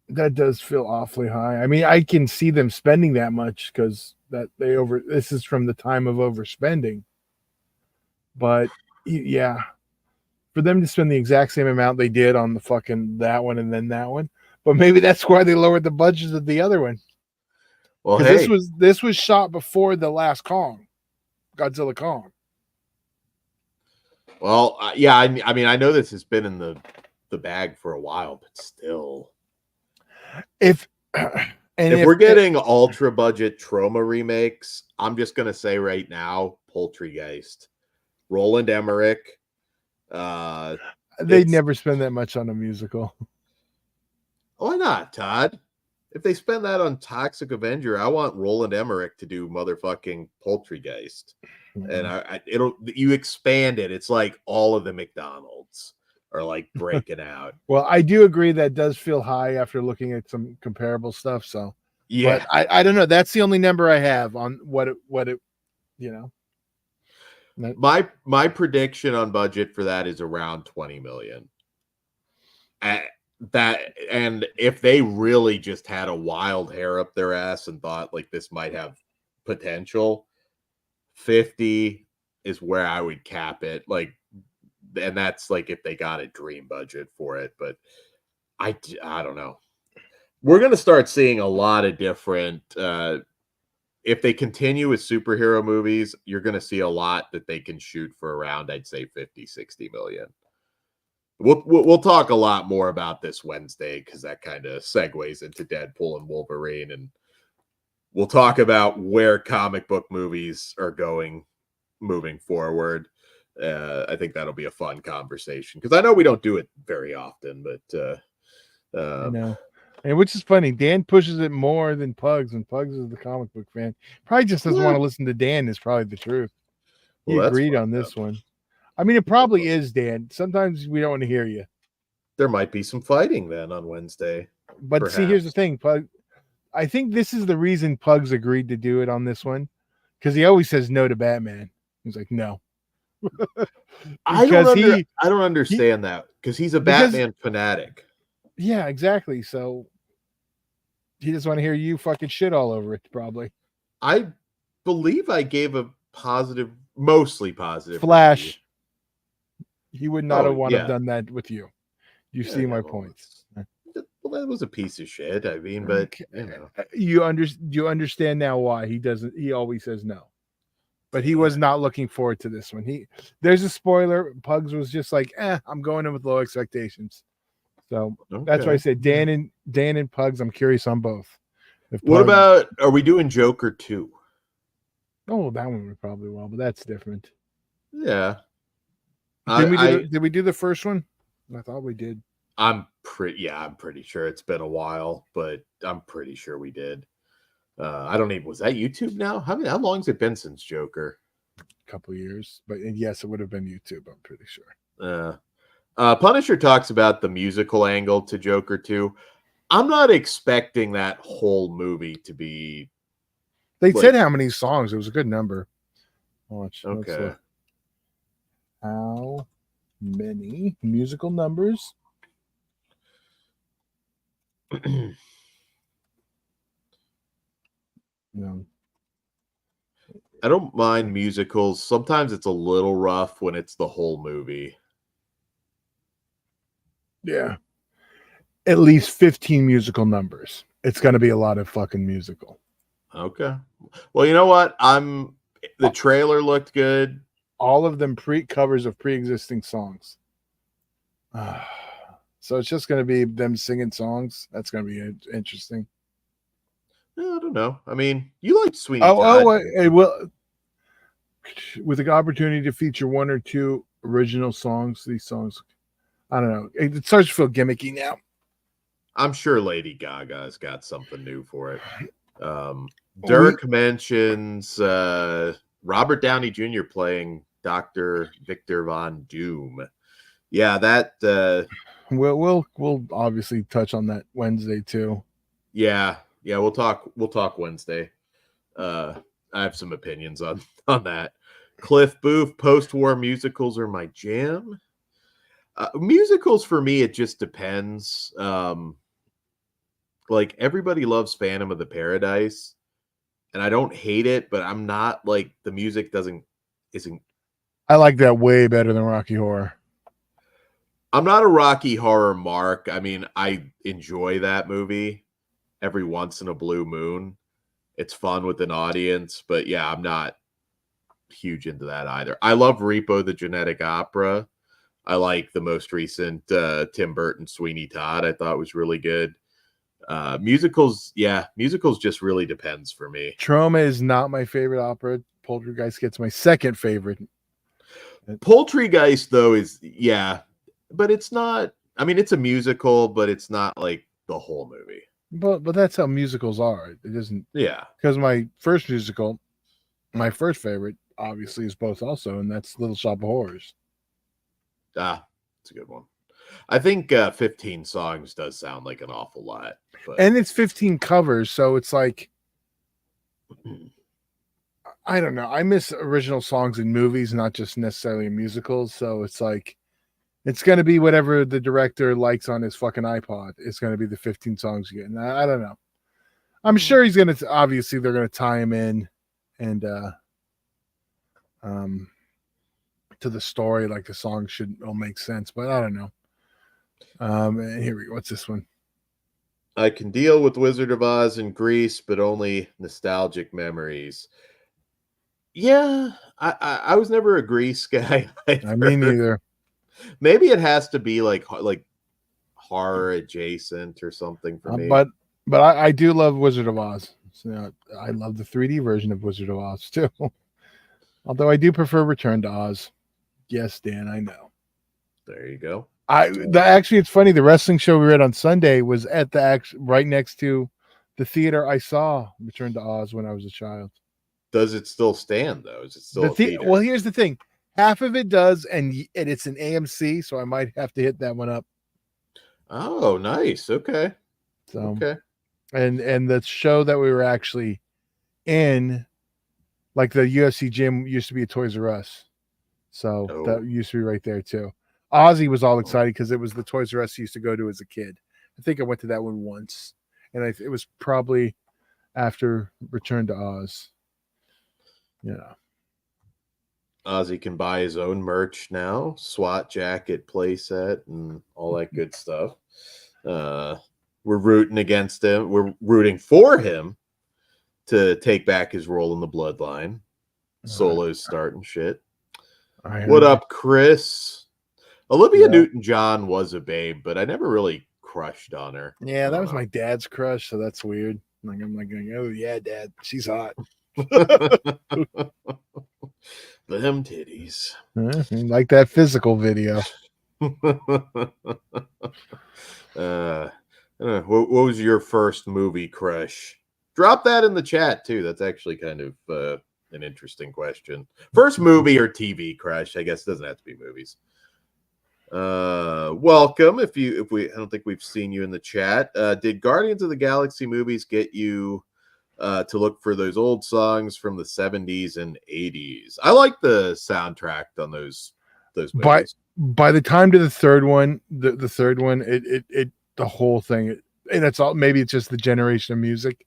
that does feel awfully high. I mean, I can see them spending that much because this is from the time of overspending. But yeah, for them to spend the exact same amount they did on the fucking that one and then that one, but maybe that's why they lowered the budget of the other one. Well, Because hey, this was shot before the last Godzilla Kong. well, yeah, I mean, I know this has been in the bag for a while, but still, If we're getting ultra budget trauma remakes, I'm just gonna say right now, Poultrygeist, Roland Emmerich. They'd never spend that much on a musical. Why not, Todd? If they spend that on Toxic Avenger, I want Roland Emmerich to do motherfucking Poultrygeist. And you expand it. It's like all of the McDonald's are like breaking out. Well, I do agree that does feel high after looking at some comparable stuff. So, yeah, but I don't know. That's the only number I have on what it, you know. My prediction on budget for that is around 20 million. And if they really just had a wild hair up their ass and thought like this might have potential, 50 is where I would cap it. Like, and that's like if they got a dream budget for it. But I don't know. We're going to start seeing a lot of different if they continue with superhero movies, you're going to see a lot that they can shoot for around, I'd say 50, 60 million. We'll talk a lot more about this Wednesday because that kind of segues into Deadpool and Wolverine, and we'll talk about where comic book movies are going moving forward. I think that'll be a fun conversation because I know we don't do it very often, but I know. And which is funny, Dan pushes it more than Pugs, and Pugs is the comic book fan. Probably just doesn't want to listen to Dan, is probably the truth. He agreed on this one. I mean, it probably is, Dan. Sometimes we don't want to hear you. There might be some fighting then on Wednesday. But perhaps. See, here's the thing, Pug. I think this is the reason Pugs agreed to do it on this one, because he always says no to Batman. He's like, no. I don't understand that because he's a Batman fanatic. Yeah, exactly. So he just want to hear you fucking shit all over it, probably. I believe I gave a positive, mostly positive Flash. Review. He would not have done that with you. You see my points. Well, that was a piece of shit. I mean, but you understand now why he doesn't. He always says no. But he was not looking forward to this one. There's a spoiler. Pugs was just like, I'm going in with low expectations. So that's why I said Dan and Pugs. I'm curious on both. What about, are we doing Joker 2? Oh, that one we probably will, but that's different. Yeah. Did we do the first one? I thought we did. I'm pretty sure it's been a while, but I'm pretty sure we did. I don't even, was that YouTube now? How long has it been since Joker? A couple years, but yes, it would have been YouTube. I'm pretty sure. Punisher talks about the musical angle to Joker 2. I'm not expecting that whole movie to be. They said how many songs. It was a good number. Watch. Okay. How many musical numbers? No. I don't mind musicals. Sometimes it's a little rough when it's the whole movie. Yeah. At least 15 musical numbers. It's going to be a lot of fucking musical. Okay. Well, you know what? The trailer looked good. All of them covers of pre-existing songs. So it's just going to be them singing songs. That's going to be interesting. I don't know. I mean, you like Sweeney Todd. Well, with the opportunity to feature one or two original songs, these songs, I don't know. It starts to feel gimmicky now. I'm sure Lady Gaga's got something new for it. Dirk mentions Robert Downey Jr. playing Dr. Victor Von Doom. Yeah, that. We'll obviously touch on that Wednesday too. Yeah, we'll talk Wednesday. I have some opinions on that. Cliff Booth, post-war musicals are my jam. Musicals for me, it just depends. Like everybody loves Phantom of the Paradise, and I don't hate it, but I'm not like the music isn't. I like that way better than Rocky Horror. I'm not a Rocky Horror mark. I mean, I enjoy that movie every once in a blue moon. It's fun with an audience, but yeah, I'm not huge into that either. I love Repo the Genetic Opera. I like the most recent Tim Burton Sweeney Todd. I thought was really good. Musicals just really depends for me. Troma is not my favorite opera. Poltergeist gets my second favorite. Poultrygeist though is but it's not. I mean, it's a musical, but it's not like the whole movie. But that's how musicals are. It isn't. Yeah. Because my first musical, my first favorite, obviously, is both also, and that's Little Shop of Horrors. It's a good one. I think 15 songs does sound like an awful lot. But... And it's 15 covers, so it's like, I don't know. I miss original songs in movies, not just necessarily in musicals. So it's like, it's going to be whatever the director likes on his fucking iPod. It's going to be the 15 songs you get. And I don't know. I'm sure he's going to, obviously, they're going to tie him in and, to the story, like the song should all make sense, but I don't know. And here we go. What's this one? I can deal with Wizard of Oz and Grease, but only nostalgic memories. Yeah, I was never a Grease guy. I mean, neither. Maybe it has to be like horror adjacent or something for me. But I do love Wizard of Oz. So, I love the 3D version of Wizard of Oz too. Although I do prefer Return to Oz. Yes, Dan, I know. There you go. Actually, it's funny. The wrestling show we read on Sunday was at right next to the theater I saw Return to Oz when I was a child. Does it still stand though? Is it still a theater? Well, here's the thing. Half of it does, and it's an AMC, so I might have to hit that one up. Oh, nice. Okay. So, okay. And the show that we were actually in, like the UFC gym used to be a Toys R Us. So that used to be right there too. Ozzy was all excited because it was the Toys R Us he used to go to as a kid. I think I went to that one once, and it was probably after Return to Oz. Yeah. Ozzy can buy his own merch now, SWAT jacket, playset, and all that good stuff. We're rooting against him. We're rooting for him to take back his role in the Bloodline. Solo's starting shit. What up, Chris? Olivia Newton-John was a babe, but I never really crushed on her. Yeah, that was my dad's crush, so that's weird. Like I'm like going, oh yeah, Dad, she's hot. Them titties. Like that physical video. What was your first movie crush? Drop that in the chat too. That's actually kind of an interesting question. First movie or TV crush? I guess it doesn't have to be movies. Welcome. I don't think we've seen you in the chat. Did Guardians of the Galaxy movies get you to look for those old songs from the 70s and 80s? I like the soundtrack on those movies. By the time to the third one, the third one, it the whole thing, and it's all, maybe it's just the generation of music.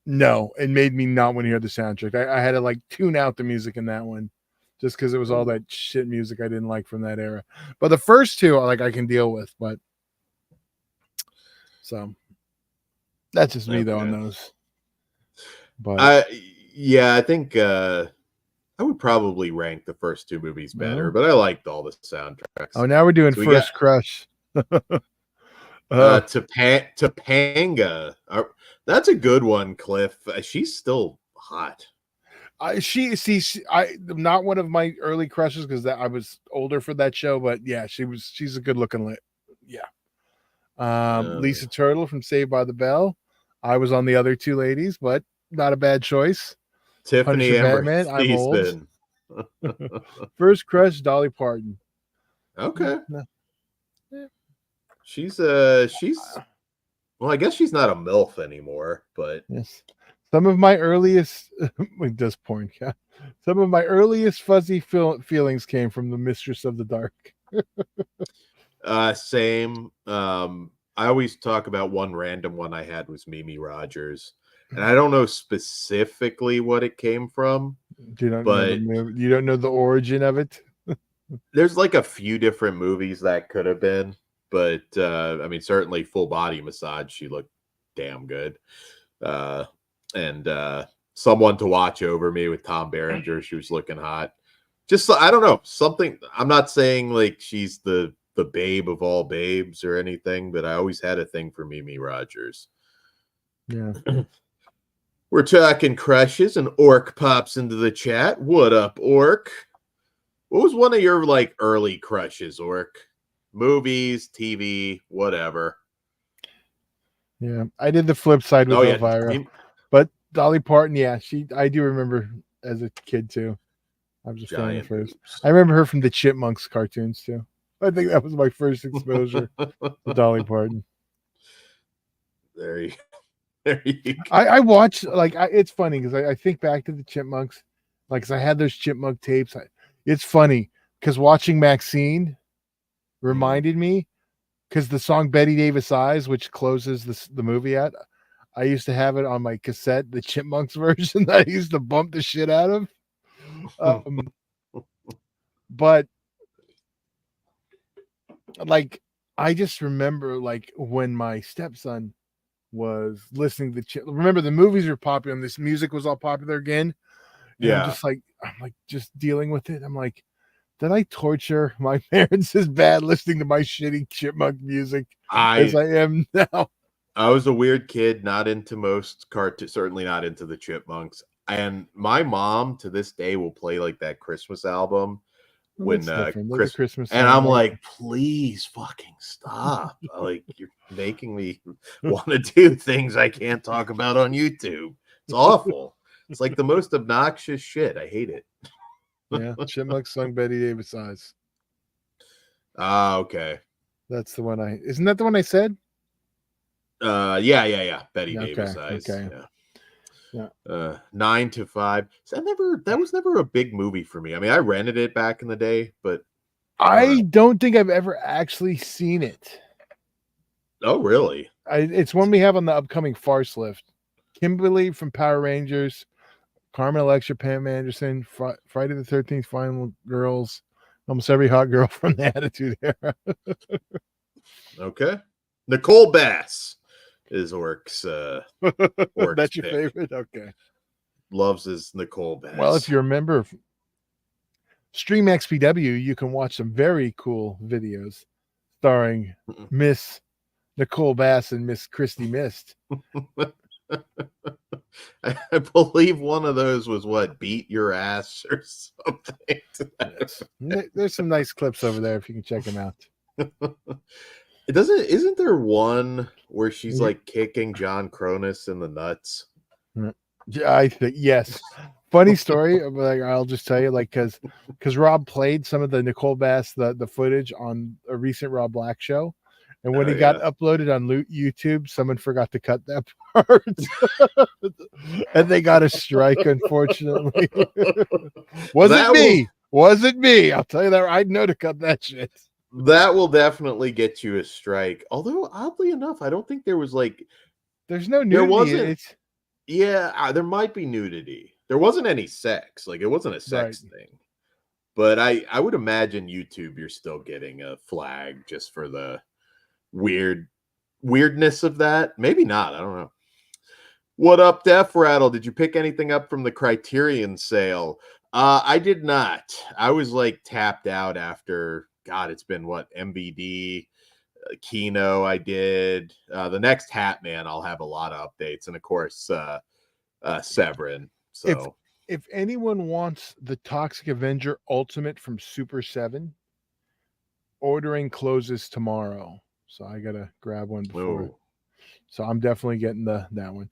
No, it made me not want to hear the soundtrack. I had to like tune out the music in that one just because it was all that shit music I didn't like from that era. But the first two, I can deal with. But so that's just me though on those. But I think I would probably rank the first two movies better, but I liked all the soundtracks. Oh, now we're doing First Crush. Topanga. That's a good one, Cliff. She's still hot. She's not one of my early crushes because I was older for that show, but yeah, she's a good looking Lisa Turtle from Saved by the Bell. I was on the other two ladies, but not a bad choice. Tiffany Amber Batman. I'm old. First crush, Dolly Parton. Okay. Yeah. She's well, I guess she's not a MILF anymore, but yes. Some of my earliest some of my earliest fuzzy feelings came from the Mistress of the Dark. Same. I always talk about one random one I had was Mimi Rogers, and I don't know specifically what it came from, You don't know the but movie. You don't know the origin of it. there's like a few different movies that could have been. But I mean, certainly Full Body Massage. She looked damn good, and Someone to Watch Over Me with Tom Berenger. She was looking hot. Just I don't know, something. I'm not saying like she's the babe of all babes or anything, but I always had a thing for Mimi Rogers. Yeah. We're talking crushes, and Orc pops into the chat. What up, Orc? What was one of your like early crushes, Orc? Movies, TV, whatever. Yeah, I did the flip side with Elvira, but Dolly Parton, yeah, I do remember as a kid too. I was a fan of hers. I remember her from the Chipmunks cartoons too. I think that was my first exposure to Dolly Parton. There you go. I watched it's funny because I think back to the Chipmunks, like cause I had those Chipmunk tapes. It's funny because watching Maxine reminded me because the song Betty Davis Eyes, which closes the movie at, I used to have it on my cassette, the Chipmunks version that I used to bump the shit out of. But like I just remember like when my stepson was listening to remember the movies were popular and this music was all popular again. And yeah. I'm like just dealing with it. I'm like, did I torture my parents as bad listening to my shitty Chipmunk music as I am now? I was a weird kid, not into most cartoons, certainly not into the Chipmunks. And my mom to this day will play like that Christmas album when Christmas, and I'm like, please fucking stop. Like, you're making me want to do things I can't talk about on YouTube. It's awful. It's like the most obnoxious shit. I hate it. Yeah, Chipmunk sung Betty Davis Eyes. Ah, okay. That's the one isn't that the one I said? Yeah. Betty Davis Eyes. Okay. Yeah. 9 to 5. That was never a big movie for me. I mean, I rented it back in the day, but I don't think I've ever actually seen it. Oh, really? It's one we have on the upcoming Farce list. Kimberly from Power Rangers, Carmen Electra, Pam Anderson, Friday the 13th Final Girls, almost every hot girl from the Attitude Era. Okay. Nicole Bass is Orc's That's your pick. favorite? Okay. Loves his Nicole Bass. Well, if you remember Stream XPW, you can watch some very cool videos starring Miss Nicole Bass and Miss Christy Mist. I believe one of those was what, Beat Your Ass or something. Yes. There's some nice clips over there if you can check them out. Isn't there one where she's like kicking John Cronus in the nuts? I think yes. Funny story, like I'll just tell you, like because Rob played some of the Nicole Bass the footage on a recent Rob Black show, and when it got uploaded on YouTube, someone forgot to cut that part, and they got a strike. Unfortunately, wasn't me. I'll tell you that. I'd know to cut that shit. That will definitely get you a strike. Although oddly enough, I don't think there was there's no nudity. There wasn't. Yeah, there might be nudity. There wasn't any sex. Like, it wasn't a sex thing. But I would imagine YouTube, you're still getting a flag just for the weirdness of that. Maybe not. I don't know. What up, Def Rattle? Did you pick anything up from the Criterion sale? I did not. I was like tapped out after, God, it's been what, MVD, Kino I did. The next Hat Man, I'll have a lot of updates. And of course, Severin. So if anyone wants the Toxic Avenger Ultimate from Super 7, ordering closes tomorrow. So I gotta grab one before. So I'm definitely getting that one.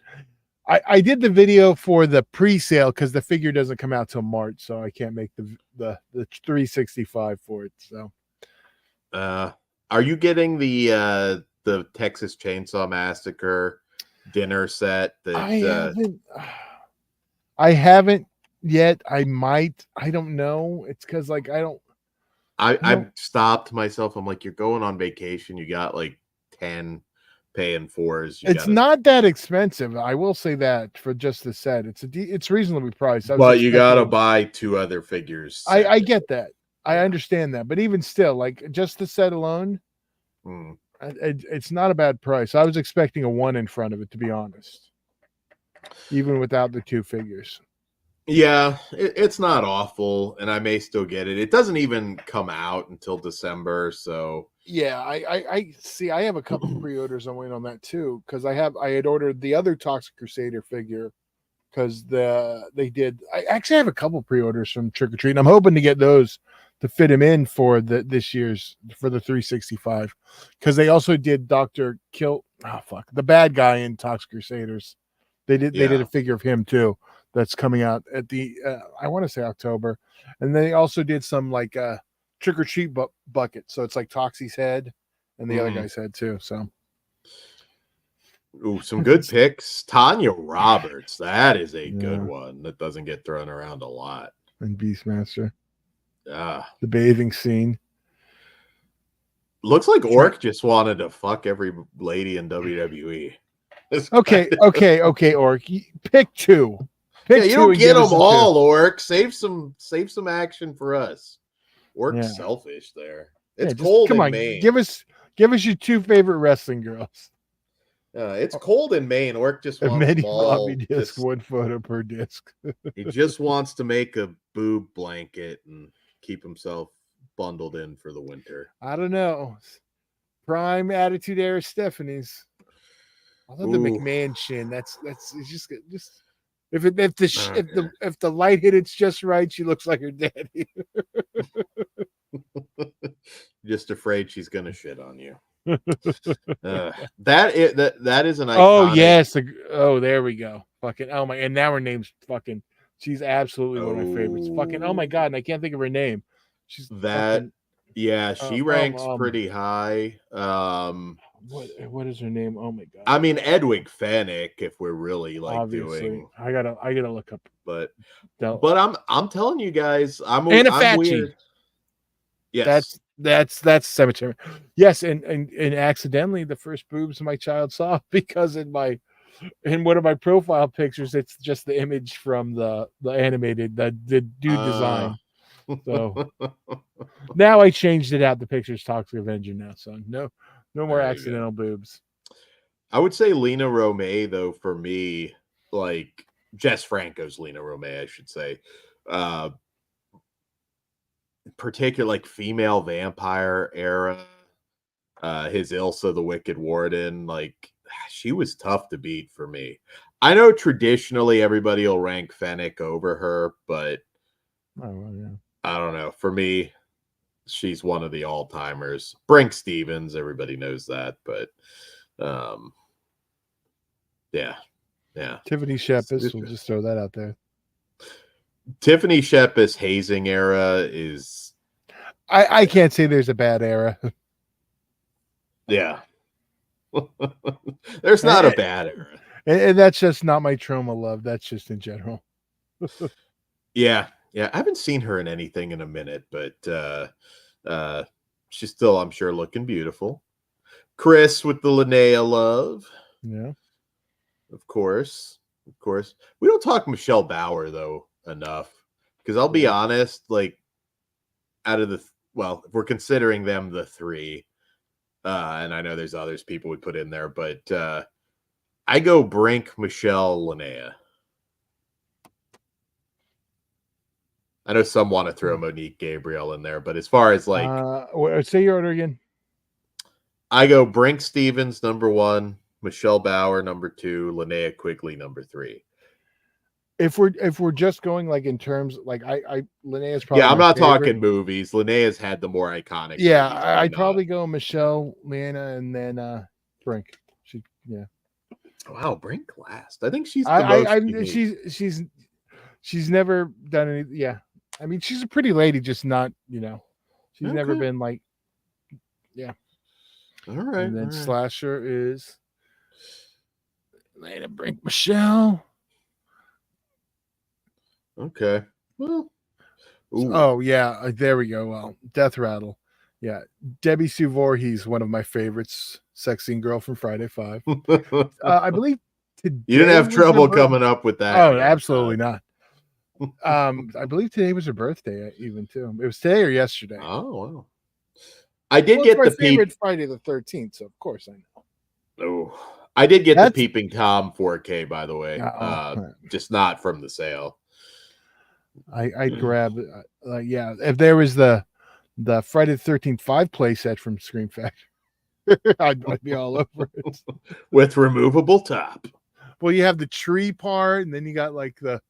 I did the video for the pre-sale because the figure doesn't come out till March, so I can't make the 365 for it. So are you getting the Texas Chainsaw Massacre dinner set that I haven't yet. I might. I don't know. It's because like I don't. I stopped myself. I'm like, you're going on vacation. You got like 10 paying fours. It's not that expensive. I will say that for just the set, it's reasonably priced. But you gotta buy 2 other figures. I get that. I understand that, but even still, like just the set alone, it's not a bad price. I was expecting a 1 in front of it, to be honest, even without the 2 figures. Yeah, it's not awful, and I may still get it. It doesn't even come out until December, so yeah, I see. I have a couple pre-orders. I'm waiting on that too because I had ordered the other Toxic Crusader figure because they did. I actually have a couple pre-orders from Trick or Treat, and I'm hoping to get those to fit him in for this year's for the 365 because they also did Dr. The bad guy in Toxic Crusaders. They did a figure of him too that's coming out at the I want to say October, and they also did some like Trick or Treat bucket, so it's like Toxie's head and the other guy's head too. So, ooh, some good picks. Tanya Roberts, that is a good one that doesn't get thrown around a lot. And Beastmaster, the bathing scene. Looks like Orc just wanted to fuck every lady in WWE. Okay, Orc, pick 2. You don't get them all, Orc. Save some action for us. Orc's selfish there. It's cold in Maine. Give us your 2 favorite wrestling girls. It's cold in Maine. Orc just wants them all. Disc, 1 photo per disc. He just wants to make a boob blanket and keep himself bundled in for the winter. I don't know. Prime Attitude Era Stephanie's. I love the McMahon chin. That's just if the light hit it's just right, she looks like her daddy. Just afraid she's gonna shit on you. That is an iconic. Oh yes, there we go. Fucking and now her name's fucking. She's absolutely one of my favorites. Fucking oh my god, and I can't think of her name. She's that. She ranks pretty high. What is her name? Oh my god. I mean Edwig Fennick, if we're really like obviously doing. I gotta look up. But I'm telling you guys, I'm weird. Yes. That's Cemetery. Yes, and accidentally the first boobs my child saw because in one of my profile pictures it's just the image from the animated the dude design. So now I changed it out. The picture's Toxic Avenger now, so no more accidental boobs. I would say Lena Romay though for me, like Jess Franco's Lena Romay, I should say. Particular like female vampire era, his Ilsa the Wicked Warden, like she was tough to beat for me. I know traditionally everybody will rank Fennec over her, but I don't know. For me, she's one of the all-timers. Brink Stevens, everybody knows that, but yeah. Tiffany Shepis, we'll just throw that out there. Tiffany Shepis hazing era is I can't say there's a bad era. Yeah. There's not a bad era. And that's just not my trauma love. That's just in general. Yeah. I haven't seen her in anything in a minute, but she's still, I'm sure, looking beautiful. Chris with the Linnea love. Yeah. Of course. We don't talk Michelle Bauer, though, enough. Because I'll be honest, like, out of if we're considering them the 3, and I know there's others people would put in there, but I go Brink, Michelle, Linnea. I know some want to throw Monique Gabriel in there, but as far as like, say your order again. I go Brink Stevens number 1, Michelle Bauer number 2, Linnea Quigley number 3. If we're just going like in terms like Linnea's probably I'm not talking movies. Linnea's had the more iconic. Yeah, I'd probably go Michelle, Liana, and then Brink. Wow, Brink last. I think she's the most. She's never done any. Yeah, I mean she's a pretty lady, just not she's never been like. Yeah. All right. And then Slasher is Lana, Brink, Michelle. Okay. Well, Ooh. Oh yeah, there we go. Well, Death Rattle. Yeah, Debbie Sue Voorhees, one of my favorites, sex scene girl from Friday 5. I believe today You didn't have was her trouble birth- coming up with that. Oh, yet, absolutely not. I believe today was her birthday, even too. It was today or yesterday. Oh wow. I did Well, get it's the my favorite peep. Friday the 13th, so of course I know. Oh, I did get That's- the Peeping Tom 4K, by the way. Just not from the sale. I'd grab yeah, if there was the Friday the 13th 5 playset from Scream Factory, I'd be all over it. With removable top. Well, you have the tree part, and then you got like the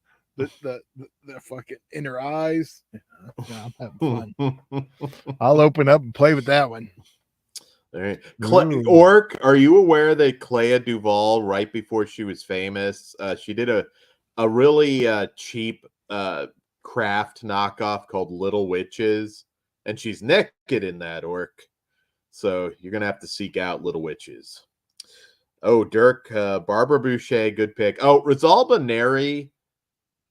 fucking inner eyes. Yeah, I'm having fun. I'll open up and play with that one. All right. Orc, are you aware that Clea Duvall, right before she was famous, she did a really cheap craft knockoff called Little Witches, and she's naked in that, Orc. So you're gonna have to seek out Little Witches. Oh, Dirk, Barbara Boucher, good pick. Oh, Rosalba Neri,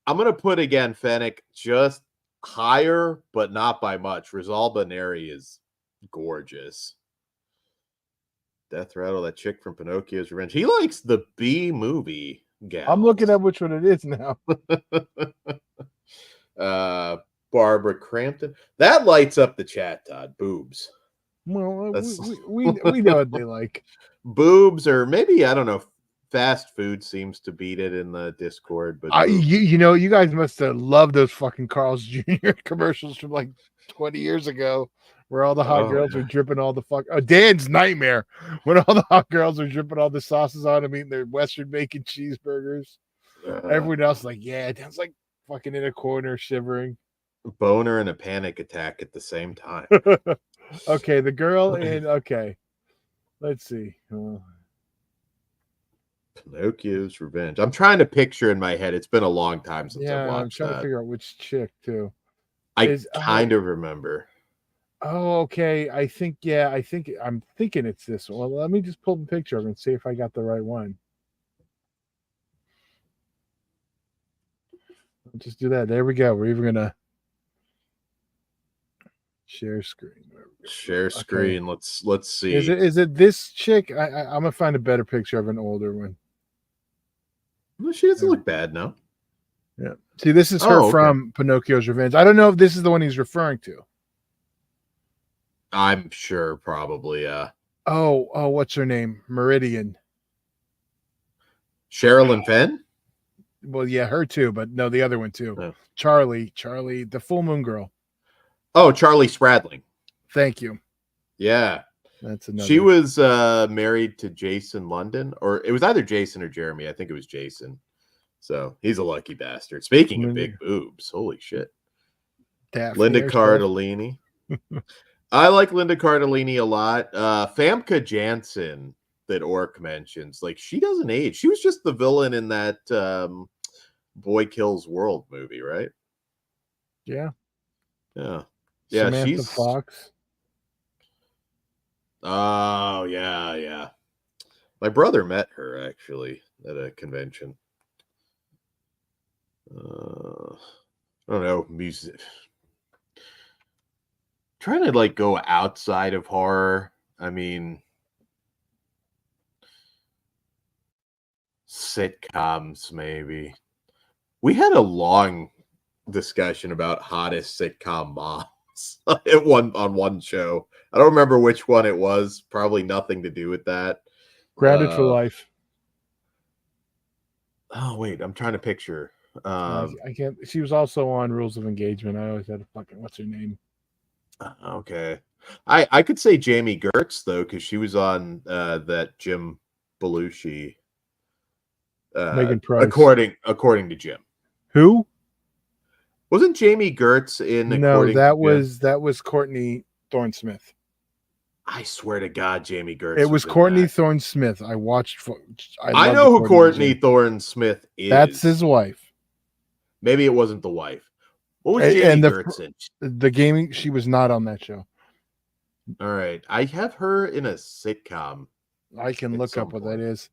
I'm gonna put again, Fennec, just higher, but not by much. Rosalba Neri is gorgeous. Death Rattle, that chick from Pinocchio's Revenge. He likes the B movie gal. I'm looking at which one it is now. Barbara Crampton. That lights up the chat, Todd. Boobs. Well, we know what they like. Boobs, or maybe, I don't know, fast food seems to beat it in the Discord. But you know, you guys must have loved those fucking Carl's Jr. commercials from like 20 years ago, where all the hot girls are dripping all the fuck. Oh, Dan's nightmare, when all the hot girls are dripping all the sauces on them, eating their Western bacon cheeseburgers. Everyone else is like, yeah, Dan's like fucking in a corner shivering. Boner and a panic attack at the same time. Okay, the girl in, okay, let's see. Pinocchio's Revenge. I'm trying to picture in my head. It's been a long time since I've watched I'm trying to figure out which chick too. I kind of remember. Oh, okay. I'm thinking it's this one. Well, let me just pull the picture up and see if I got the right one. I'll just do that. There we go. We're even gonna share screen. Share screen. Okay. Let's see. Is it this chick? I'm gonna find a better picture of an older one. Well, she doesn't look bad now. Yeah. See, this is her from Pinocchio's Revenge. I don't know if this is the one he's referring to. I'm sure, probably. Oh, what's her name? Meridian. Sherilyn Fenn? Well, yeah, her too, but no, the other one too. Oh. Charlie, the Full Moon Girl. Oh, Charlie Spradling. Thank you. Yeah. That's another. She was married to Jason London, or it was either Jason or Jeremy. I think it was Jason. So he's a lucky bastard. Speaking of big boobs, holy shit. Daphne Linda Cardellini. I like Linda Cardellini a lot. Famke Janssen that Orc mentions, like, she doesn't age. She was just the villain in that Boy Kills World movie, right? Yeah. Yeah. Samantha she's Fox. Oh, yeah. My brother met her actually at a convention. I don't know, music. Trying to like go outside of horror. I mean, sitcoms maybe. We had a long discussion about hottest sitcom moms on one show. I don't remember which one it was. Probably nothing to do with that. Grounded for Life. Oh wait, I'm trying to picture. I can't. She was also on Rules of Engagement. I always had a fucking, what's her name? Okay, I could say Jamie Gertz though, because she was on that Jim Belushi. Megan Price. According to Jim. Who? Wasn't Jamie Gertz in? No, that was Courtney Thorne-Smith. I swear to God, Jamie Gertz. It was Courtney Thorne-Smith. I watched. I know who Courtney Thorne-Smith is. That's his wife. Maybe it wasn't the wife. What was Jamie Gertz in? The gaming. She was not on that show. All right, I have her in a sitcom. I can look up what that is.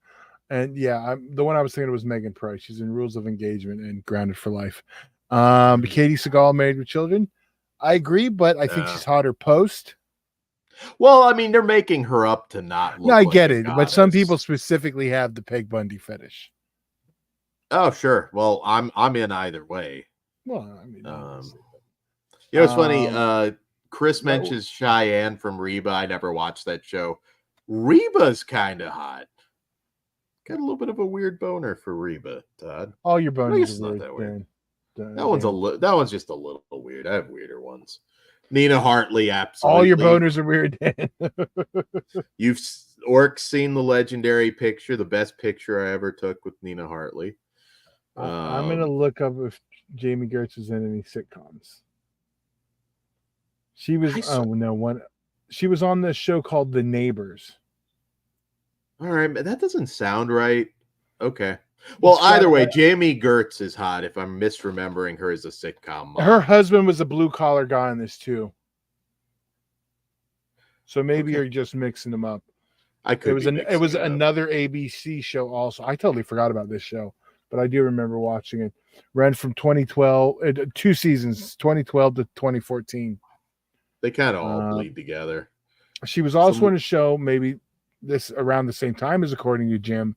And yeah, the one I was thinking was Megan Price. She's in Rules of Engagement and Grounded for Life. Katie Seagal, Married with Children. I agree, but I think she's hotter post. Well, I mean, they're making her up to not look. No, I get like it, but some people specifically have the Peg Bundy fetish. Oh, sure. Well, I'm in either way. Well, I mean, it's funny. Chris mentions Cheyenne from Reba. I never watched that show. Reba's kind of hot. Got a little bit of a weird boner for Reba, Todd. All your boners are not that weird. That one's just a little weird. I have weirder ones. Nina Hartley, absolutely. All your boners are weird. You've seen the legendary picture, the best picture I ever took with Nina Hartley. I'm gonna look up if Jamie Gertz was in any sitcoms. She was she was on this show called The Neighbors. All right, but that doesn't sound right. Okay. Well, either way, Jamie Gertz is hot if I'm misremembering her as a sitcom mom. Her husband was a blue-collar guy in this too. So maybe you're just mixing them up. It was another ABC show also. I totally forgot about this show, but I do remember watching it. Ran from 2012, 2 seasons, 2012 to 2014. They kind of all bleed together. She was also in a show, maybe this around the same time as according to Jim,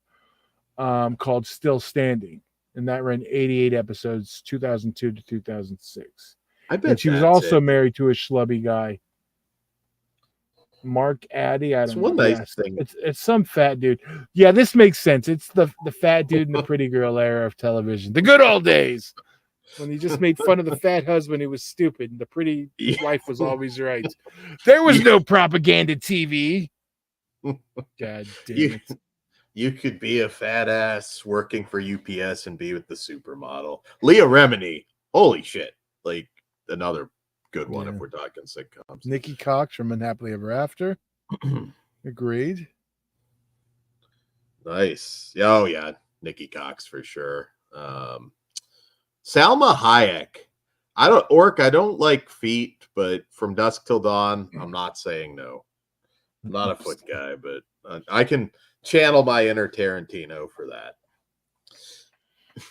called Still Standing, and that ran 88 episodes, 2002 to 2006. I bet she was also married to a schlubby guy, Mark Addy. I don't know. Nice thing. It's some fat dude. Yeah, this makes sense. It's the fat dude in the pretty girl era of television, the good old days when he just made fun of the fat husband who was stupid and the pretty wife was always right. There was no propaganda TV. God damn it. You could be a fat ass working for UPS and be with the supermodel. Leah Remini. Holy shit. Like another good one if we're talking sitcoms. Nikki Cox from Unhappily Ever After. Agreed. Nice. Oh, yeah. Nikki Cox for sure. Salma Hayek. I don't like feet, but From Dusk Till Dawn, I'm not saying no. I'm not a foot guy, but I can channel my inner Tarantino for that.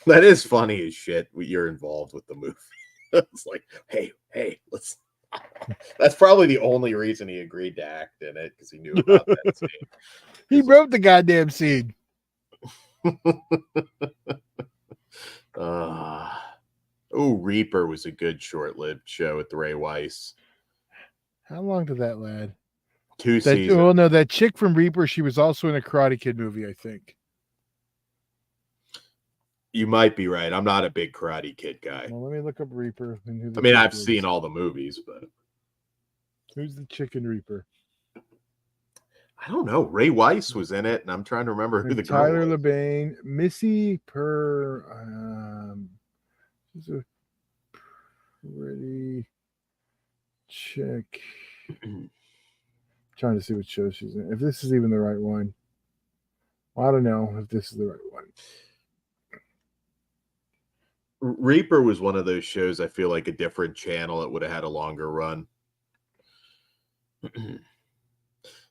That is funny as shit. You're involved with the movie. It's like, hey, let's. That's probably the only reason he agreed to act in it, because he knew about that scene. He wrote the goddamn scene. Reaper was a good short-lived show with Ray Weiss. How long did that last? 2 seasons. Well, no, that chick from Reaper, she was also in a Karate Kid movie, I think. You might be right. I'm not a big Karate Kid guy. Well, let me look up Reaper. I've seen all the movies, but who's the chick in Reaper? I don't know. Ray Weiss was in it, and I'm trying to remember who the girl was. Tyler LeBain, Missy Per. She's a pretty chick. Trying to see what show she's in. If this is even the right one. Well, I don't know if this is the right one. Reaper was one of those shows, I feel like a different channel, it would have had a longer run.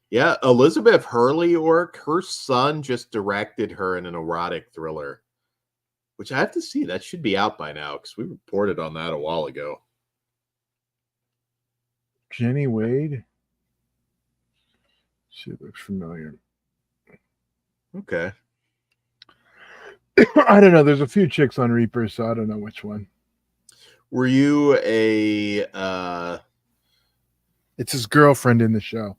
Yeah, Elizabeth Hurley her son just directed her in an erotic thriller, which I have to see. That should be out by now because we reported on that a while ago. Jenny Wade? She looks familiar. Okay. I don't know. There's a few chicks on Reaper, so I don't know which one. Were you a... It's his girlfriend in the show.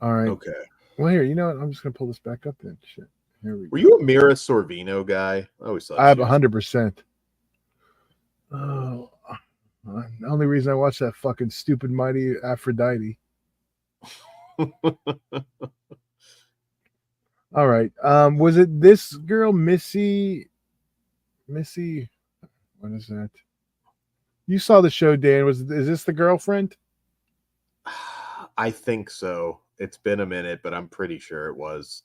All right. Okay. Well, here, you know what? I'm just going to pull this back up then. Shit. Here we go. Were you a Mira Sorvino guy? I always thought I have 100%. Oh, the only reason I watched that fucking stupid Mighty Aphrodite. All right. Was it this girl, Missy? What is that? You saw the show, Dan. Is this the girlfriend? I think so. It's been a minute, but I'm pretty sure it was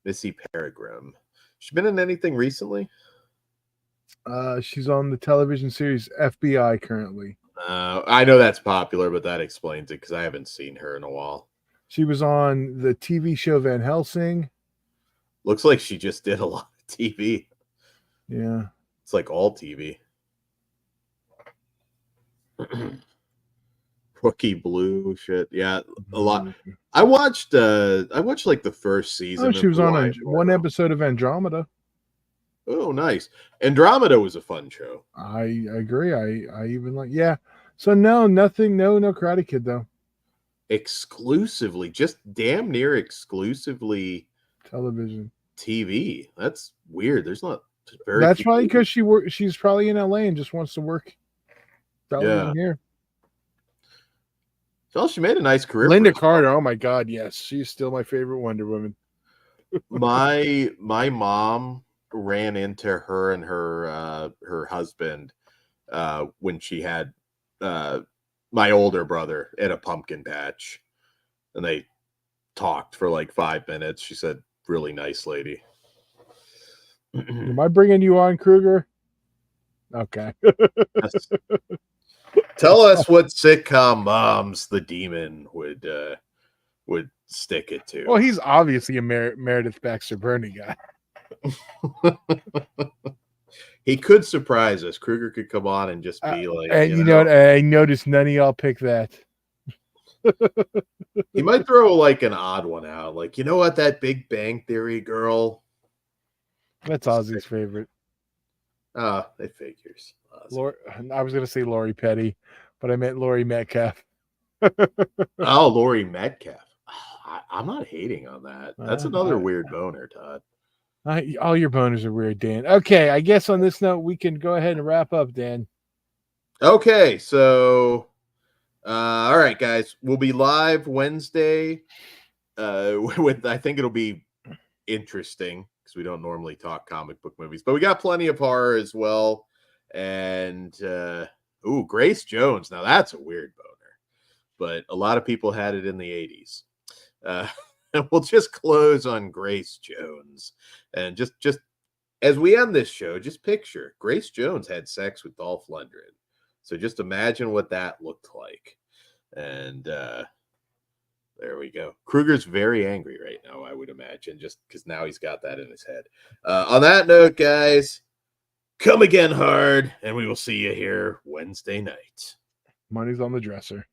Missy Peregrine. She been in anything recently? She's on the television series FBI currently. I know that's popular, but that explains it because I haven't seen her in a while. She was on the TV show Van Helsing. Looks like she just did a lot of TV. Yeah. It's like all TV. Rookie Blue shit. Yeah, a lot. I watched like the first Oh, season she of was on one BLU-RAY. episode of Andromeda. Oh, nice. Andromeda was a fun show. I agree. I even like, yeah. So no, nothing. No Karate Kid though. Exclusively, just damn near exclusively Television. TV. That's weird. There's not very That's few probably movies. because she's probably in LA and just wants to work television here. So she made a nice career. Linda Carter. Oh my God, yes, she's still my favorite Wonder Woman. my mom ran into her and her husband when she had my older brother at a pumpkin patch, and they talked for like 5 minutes. She said, "Really nice lady." Am I bringing you on, Kruger? Okay. Yes. Tell us what sitcom moms the demon would stick it to. Well, he's obviously a Meredith Baxter Burney guy. He could surprise us. Kruger could come on and just be like, and you know what? I noticed none of y'all pick that. He might throw like an odd one out, like, you know what, that Big Bang Theory girl. That's Ozzy's favorite. It figures. I was going to say Lori Petty, but I meant Lori Metcalf. Oh, Lori Metcalf. I'm not hating on that. That's another weird boner, Todd. All your boners are weird, Dan. Okay, I guess on this note, we can go ahead and wrap up, Dan. Okay, so all right, guys, we'll be live Wednesday. With I think it'll be interesting because we don't normally talk comic book movies, but we got plenty of horror as well. And Grace Jones. Now that's a weird boner, but a lot of people had it in the 80s. And we'll just close on Grace Jones, and just as we end this show, just picture Grace Jones had sex with Dolph Lundgren. So just imagine what that looked like. And there we go. Kruger's very angry right now, I would imagine, just because now he's got that in his head. On that note, guys, come again hard, and we will see you here Wednesday night. Money's on the dresser.